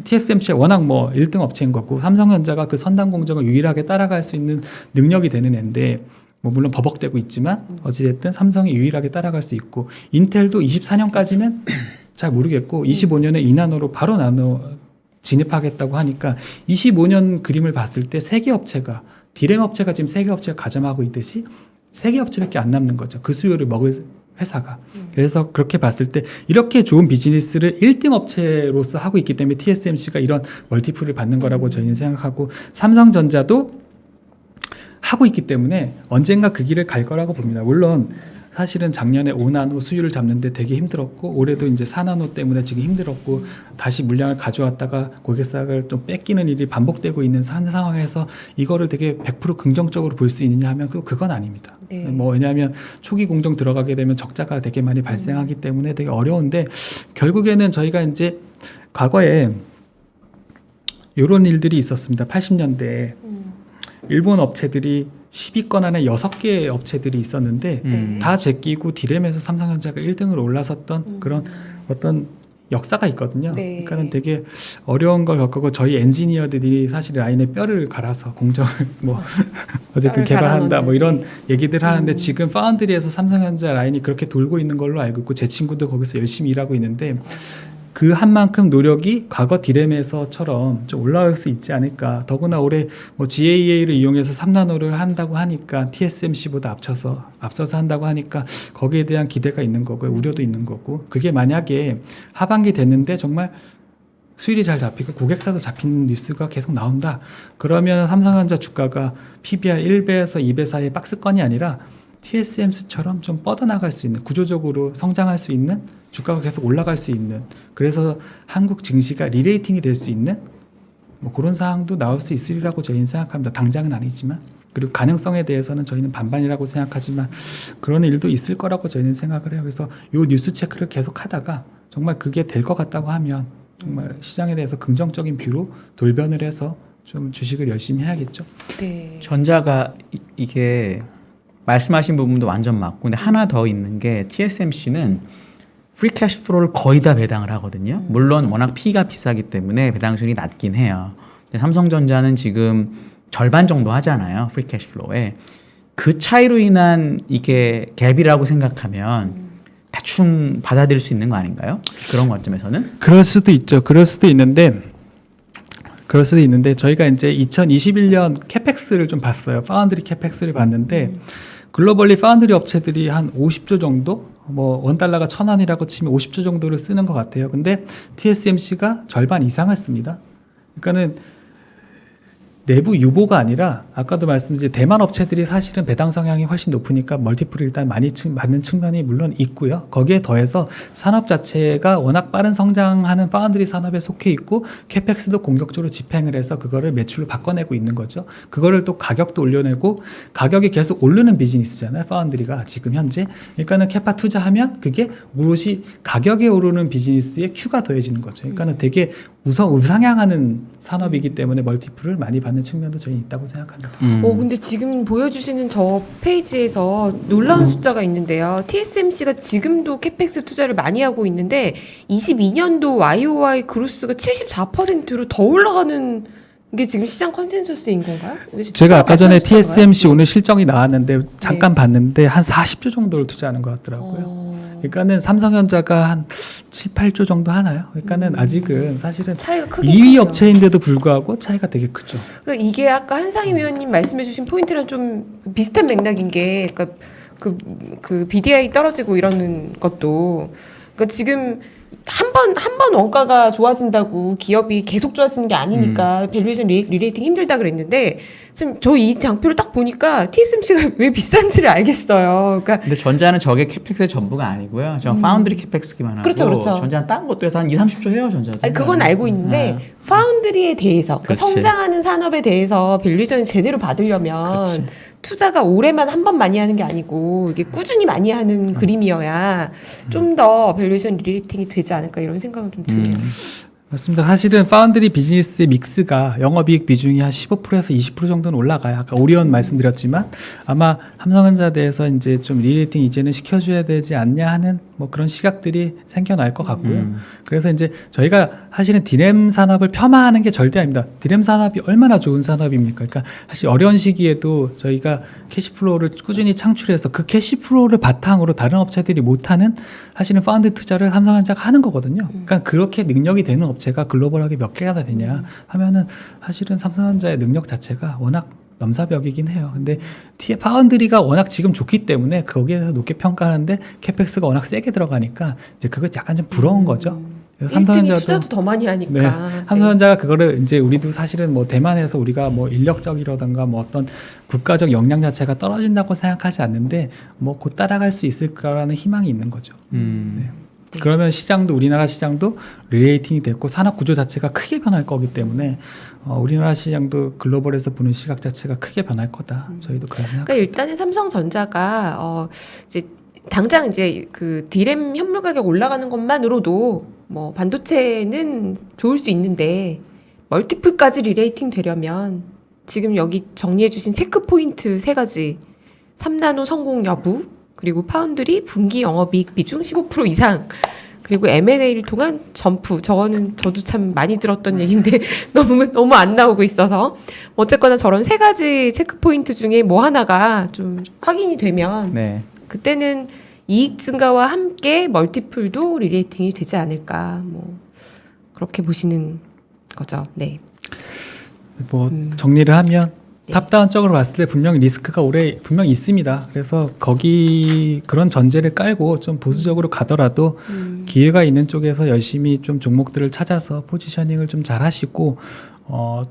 TSMC가 워낙 뭐 1등 업체인 거고 삼성전자가 그 선단 공정을 유일하게 따라갈 수 있는 능력이 되는 애인데 뭐 물론 버벅대고 있지만 어찌됐든 삼성이 유일하게 따라갈 수 있고 인텔도 24년까지는 잘 모르겠고 25년에 2나노로 바로 나노 진입하겠다고 하니까 25년 그림을 봤을 때 세계 업체가 디램 업체가 지금 세계 업체가 가점하고 있듯이 세계 업체밖에 안 남는 거죠. 그 수요를 먹을 회사가. 그래서 그렇게 봤을 때 이렇게 좋은 비즈니스를 1등 업체로서 하고 있기 때문에 TSMC가 이런 멀티플을 받는 거라고 저희는 생각하고 삼성전자도 하고 있기 때문에 언젠가 그 길을 갈 거라고 봅니다. 물론 사실은 작년에 5나노 수율을 잡는데 되게 힘들었고 올해도 이제 4나노 때문에 지금 힘들었고 다시 물량을 가져왔다가 고객사를 좀 뺏기는 일이 반복되고 있는 상황에서 이거를 되게 100% 긍정적으로 볼 수 있느냐 하면 그건 아닙니다. 네. 뭐 왜냐하면 초기 공정 들어가게 되면 적자가 되게 많이 발생하기 때문에 되게 어려운데 결국에는 저희가 이제 과거에 이런 일들이 있었습니다. 80년대에 일본 업체들이 10위권 안에 6개의 업체들이 있었는데 다 제끼고 디램에서 삼성전자가 1등으로 올라섰던 그런 어떤 역사가 있거든요. 네. 그러니까 되게 어려운 걸 겪고 저희 엔지니어들이 사실 라인에 뼈를 갈아서 공정을 뭐 어쨌든 뼈를 개발한다 갈아넣는, 뭐 이런 네. 얘기들 하는데 지금 파운드리에서 삼성전자 라인이 그렇게 돌고 있는 걸로 알고 있고 제 친구도 거기서 열심히 일하고 있는데 그 한 만큼 노력이 과거 디램에서처럼 좀 올라올 수 있지 않을까. 더구나 올해 뭐 GAA를 이용해서 3나노를 한다고 하니까 TSMC보다 앞서서 한다고 하니까 거기에 대한 기대가 있는 거고요. 우려도 있는 거고. 그게 만약에 하반기 됐는데 정말 수율이 잘 잡히고 고객사도 잡히는 뉴스가 계속 나온다. 그러면 삼성전자 주가가 PBR 1배에서 2배 사이의 박스권이 아니라 TSMC처럼 좀 뻗어나갈 수 있는 구조적으로 성장할 수 있는 주가가 계속 올라갈 수 있는, 그래서 한국 증시가 리레이팅이 될 수 있는 뭐 그런 사항도 나올 수 있으리라고 저희는 생각합니다. 당장은 아니지만. 그리고 가능성에 대해서는 저희는 반반이라고 생각하지만 그런 일도 있을 거라고 저희는 생각을 해요. 그래서 요 뉴스 체크를 계속 하다가 정말 그게 될 것 같다고 하면 정말 시장에 대해서 긍정적인 뷰로 돌변을 해서 좀 주식을 열심히 해야겠죠. 네. 전자가 이게 말씀하신 부분도 완전 맞고, 근데 하나 더 있는 게 TSMC는 프리 캐시 플로우를 거의 다 배당을 하거든요. 물론 워낙 P가 비싸기 때문에 배당 수익이 낮긴 해요. 근데 삼성전자는 지금 절반 정도 하잖아요. 프리 캐시 플로우에. 그 차이로 인한 이게 갭이라고 생각하면 대충 받아들일 수 있는 거 아닌가요? 그런 관점에서는? 그럴 수도 있죠. 그럴 수도 있는데 저희가 이제 2021년 캐펙스를 좀 봤어요. 파운드리 캐펙스를 봤는데 글로벌리 파운드리 업체들이 한 50조 정도, 뭐 $1가 1,000원이라고 치면 50조 정도를 쓰는 것 같아요. 근데 TSMC가 절반 이상을 씁니다. 그러니까는 내부 유보가 아니라 아까도 말씀드린 대만 업체들이 사실은 배당 성향이 훨씬 높으니까 멀티플을 일단 많이 받는 측면이 물론 있고요. 거기에 더해서 산업 자체가 워낙 빠른 성장하는 파운드리 산업에 속해 있고 캐펙스도 공격적으로 집행을 해서 그거를 매출로 바꿔내고 있는 거죠. 그거를 또 가격도 올려내고 가격이 계속 오르는 비즈니스잖아요. 파운드리가 지금 현재. 그러니까는 캐파 투자하면 그게 오롯이 가격이 오르는 비즈니스에 Q가 더해지는 거죠. 그러니까는 되게 우상향하는 산업이기 때문에 멀티플을 많이 받는 측면도 저희 있다고 생각합니다. 근데 지금 보여주시는 저 페이지에서 놀라운 숫자가 있는데요. TSMC가 지금도 캐펙스 투자를 많이 하고 있는데 22년도 YOY 그로스가 74%로 더 올라가는 게 지금 시장 컨센서스인 건가요? 제가 아까 전에 숫자인가요? TSMC 오늘 실적이 나왔는데 잠깐 네. 봤는데 한 40조 정도를 투자하는 것 같더라고요. 그러니까는 삼성전자가 한 7, 8조 정도 하나요? 그러니까는 아직은 사실은 차이가 크긴 2위 크죠. 업체인데도 불구하고 차이가 되게 크죠. 그러니까 이게 아까 한상희 위원님 말씀해주신 포인트랑 좀 비슷한 맥락인 게, 그러니까 그 BDI 떨어지고 이러는 것도, 그러니까 지금 한 번 원가가 좋아진다고 기업이 계속 좋아지는 게 아니니까 밸류에이션 리레이팅 힘들다 그랬는데, 지금 저 이 장표를 딱 보니까 TSMC가 왜 비싼지를 알겠어요. 그러니까 근데 전자는 저게 캐펙스의 전부가 아니고요. 저 파운드리 캐펙스기만 하고. 그렇죠, 그렇죠. 전자는 딴 것도 해서 한 2, 30조 해요, 전자. 아니, 그건 알고 있는데 파운드리에 대해서, 그러니까 그렇지. 성장하는 산업에 대해서 밸류에이션 제대로 받으려면 그렇지. 투자가 올해만 한 번 많이 하는 게 아니고 이게 꾸준히 많이 하는 그림이어야 좀 더 밸류에이션 리레이팅이 되지 않을까 이런 생각은 좀 드네요. 맞습니다. 사실은 파운드리 비즈니스의 믹스가 영업이익 비중이 한 15%에서 20% 정도는 올라가요. 아까 오리온 말씀드렸지만 아마 삼성전자에 대해서 이제 좀 리레이팅 이제는 시켜줘야 되지 않냐 하는 뭐 그런 시각들이 생겨날 것 같고요. 그래서 이제 저희가 사실은 디램 산업을 폄하하는 게 절대 아닙니다. 디램 산업이 얼마나 좋은 산업입니까? 그러니까 사실 어려운 시기에도 저희가 캐시플로우를 꾸준히 창출해서 그 캐시플로우를 바탕으로 다른 업체들이 못하는 사실은 파운드 투자를 삼성전자가 하는 거거든요. 그러니까 그렇게 능력이 되는 업체가 글로벌하게 몇 개가 다 되냐 하면은 사실은 삼성전자의 능력 자체가 워낙 넘사벽이긴 해요. 근데 파운드리가 워낙 지금 좋기 때문에 거기에서 높게 평가하는데 캐펙스가 워낙 세게 들어가니까 이제 그거 약간 좀 부러운 거죠. 그래서 1등이 투자도 더 많이 하니까. 네, 삼성전자가 그거를 이제 우리도 사실은 뭐 대만에서 우리가 뭐 인력적이라든가 뭐 어떤 국가적 역량 자체가 떨어진다고 생각하지 않는데 뭐 곧 따라갈 수 있을 거라는 희망이 있는 거죠. 네. 그러면 시장도 우리나라 시장도 리레이팅이 됐고 산업 구조 자체가 크게 변할 거기 때문에 우리나라 시장도 글로벌에서 보는 시각 자체가 크게 변할 거다. 저희도 그런 생각. 그러니까 일단은 삼성전자가 이제 당장 이제 그 디램 현물 가격 올라가는 것만으로도 뭐 반도체는 좋을 수 있는데 멀티플까지 리레이팅 되려면 지금 여기 정리해주신 체크 포인트 3가지, 3나노 성공 여부, 그리고 파운드리 분기 영업이익 비중 15% 이상, 그리고 M&A를 통한 점프. 저거는 저도 참 많이 들었던 얘기인데 너무 안 나오고 있어서 어쨌거나 저런 3가지 체크 포인트 중에 뭐 하나가 좀 확인이 되면 네. 그때는 이익 증가와 함께 멀티플도 리레이팅이 되지 않을까, 뭐 그렇게 보시는 거죠. 네. 뭐 정리를 하면 네. 탑다운적으로 봤을 때 분명히 리스크가 올해 분명히 있습니다. 그래서 거기 그런 전제를 깔고 좀 보수적으로 가더라도 기회가 있는 쪽에서 열심히 좀 종목들을 찾아서 포지셔닝을 좀 잘 하시고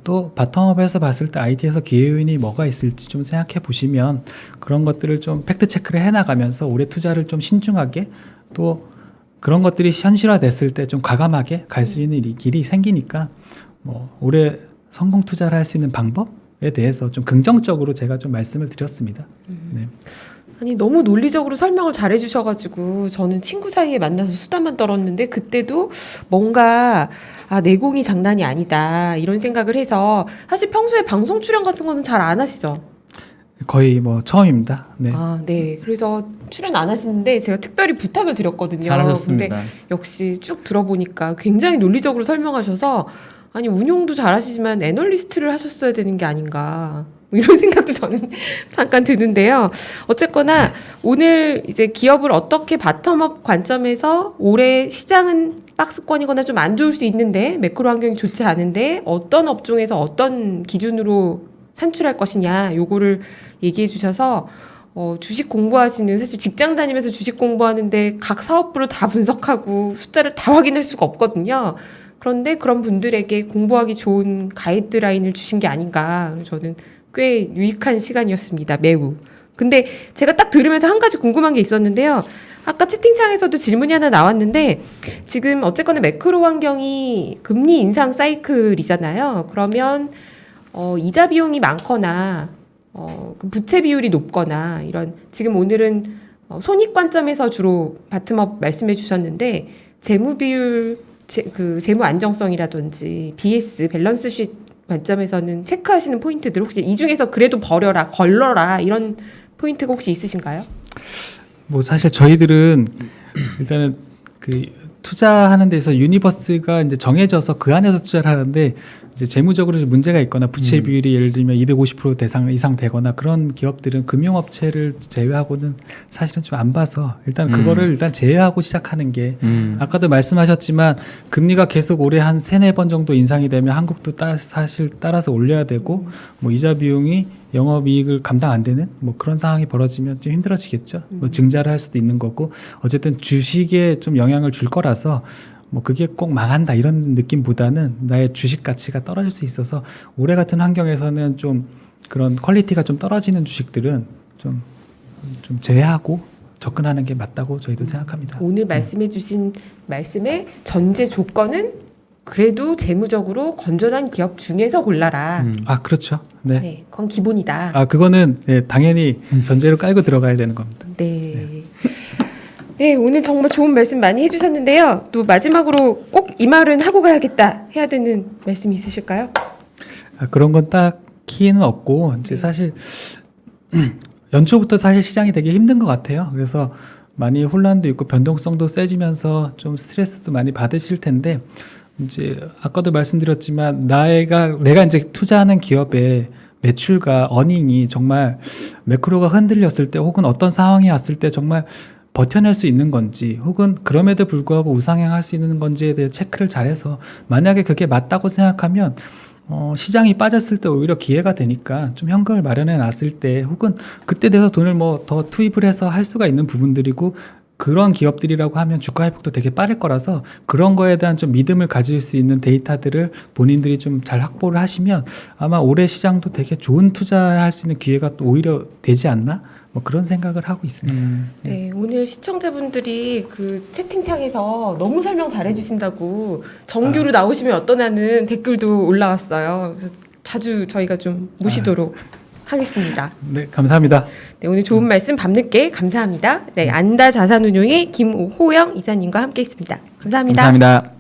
또 바텀업에서 봤을 때 IT에서 기회 요인이 뭐가 있을지 좀 생각해 보시면 그런 것들을 좀 팩트 체크를 해 나가면서 올해 투자를 좀 신중하게 또 그런 것들이 현실화됐을 때 좀 과감하게 갈 수 있는 이 길이 생기니까 뭐 올해 성공 투자를 할 수 있는 방법에 대해서 좀 긍정적으로 제가 좀 말씀을 드렸습니다. 네. 아니 너무 논리적으로 설명을 잘 해주셔가지고 저는 친구 사이에 만나서 수다만 떨었는데 그때도 뭔가 내공이 장난이 아니다 이런 생각을 해서 사실 평소에 방송 출연 같은 거는 잘 안 하시죠? 거의 뭐 처음입니다. 네. 네. 그래서 출연 안 하시는데 제가 특별히 부탁을 드렸거든요. 잘하셨습니다. 근데 역시 쭉 들어보니까 굉장히 논리적으로 설명하셔서 아니 운용도 잘하시지만 애널리스트를 하셨어야 되는 게 아닌가 뭐 이런 생각도 저는 잠깐 드는데요. 어쨌거나 오늘 이제 기업을 어떻게 바텀업 관점에서 올해 시장은 박스권이거나 좀 안 좋을 수 있는데 매크로 환경이 좋지 않은데 어떤 업종에서 어떤 기준으로 산출할 것이냐 요거를 얘기해 주셔서 주식 공부하시는 사실 직장 다니면서 주식 공부하는데 각 사업부를 다 분석하고 숫자를 다 확인할 수가 없거든요. 그런데 그런 분들에게 공부하기 좋은 가이드라인을 주신 게 아닌가 저는 꽤 유익한 시간이었습니다. 매우. 근데 제가 딱 들으면서 한 가지 궁금한 게 있었는데요. 아까 채팅창에서도 질문이 하나 나왔는데 지금 어쨌거나 매크로 환경이 금리 인상 사이클이잖아요. 그러면 이자 비용이 많거나 그 부채 비율이 높거나 이런 지금 오늘은 손익 관점에서 주로 바텀업 말씀해 주셨는데 재무 비율 그 재무 안정성이라든지 BS 밸런스 쉿 관점에서는 체크하시는 포인트들 혹시 이 중에서 그래도 버려라 걸러라 이런 포인트가 혹시 있으신가요? 뭐 사실 저희들은 일단은 그 투자하는 데서 유니버스가 이제 정해져서 그 안에서 투자를 하는데 이제 재무적으로 문제가 있거나 부채 비율이 예를 들면 250% 대상 이상 되거나 그런 기업들은 금융업체를 제외하고는 사실은 좀 안 봐서 일단 그거를 일단 제외하고 시작하는 게 아까도 말씀하셨지만 금리가 계속 올해 한 3-4번 정도 인상이 되면 한국도 사실 따라서 올려야 되고 뭐 이자 비용이 영업이익을 감당 안 되는 뭐 그런 상황이 벌어지면 좀 힘들어지겠죠. 뭐 증자를 할 수도 있는 거고 어쨌든 주식에 좀 영향을 줄 거라서 뭐 그게 꼭 망한다 이런 느낌보다는 나의 주식 가치가 떨어질 수 있어서 올해 같은 환경에서는 좀 그런 퀄리티가 좀 떨어지는 주식들은 좀 제외하고 접근하는 게 맞다고 저희도 생각합니다. 오늘 말씀해주신 말씀의 전제 조건은 그래도 재무적으로 건전한 기업 중에서 골라라. 아 그렇죠. 네. 네, 그건 기본이다. 아 그거는 네, 당연히 전제로 깔고 들어가야 되는 겁니다. 네. 네, 오늘 정말 좋은 말씀 많이 해주셨는데요. 또 마지막으로 꼭 이 말은 하고 가야겠다 해야 되는 말씀 있으실까요? 아, 그런 건 딱히는 없고 이제 사실 연초부터 사실 시장이 되게 힘든 것 같아요. 그래서 많이 혼란도 있고 변동성도 세지면서 좀 스트레스도 많이 받으실 텐데 이제 아까도 말씀드렸지만 내가 이제 투자하는 기업의 매출과 어닝이 정말 매크로가 흔들렸을 때 혹은 어떤 상황이 왔을 때 정말 버텨낼 수 있는 건지 혹은 그럼에도 불구하고 우상향할 수 있는 건지에 대해 체크를 잘해서 만약에 그게 맞다고 생각하면 시장이 빠졌을 때 오히려 기회가 되니까 좀 현금을 마련해 놨을 때 혹은 그때 돼서 돈을 뭐 더 투입을 해서 할 수가 있는 부분들이고 그런 기업들이라고 하면 주가 회복도 되게 빠를 거라서 그런 거에 대한 좀 믿음을 가질 수 있는 데이터들을 본인들이 좀 잘 확보를 하시면 아마 올해 시장도 되게 좋은 투자할 수 있는 기회가 또 오히려 되지 않나? 뭐 그런 생각을 하고 있습니다. 네, 오늘 시청자분들이 그 채팅창에서 너무 설명 잘해주신다고 정규로 나오시면 어떠냐는 댓글도 올라왔어요. 그래서 자주 저희가 좀 모시도록 하겠습니다. 네, 감사합니다. 네, 오늘 좋은 말씀 밤늦게 감사합니다. 네, 안다 자산운용의 김호영 이사님과 함께했습니다. 감사합니다. 감사합니다.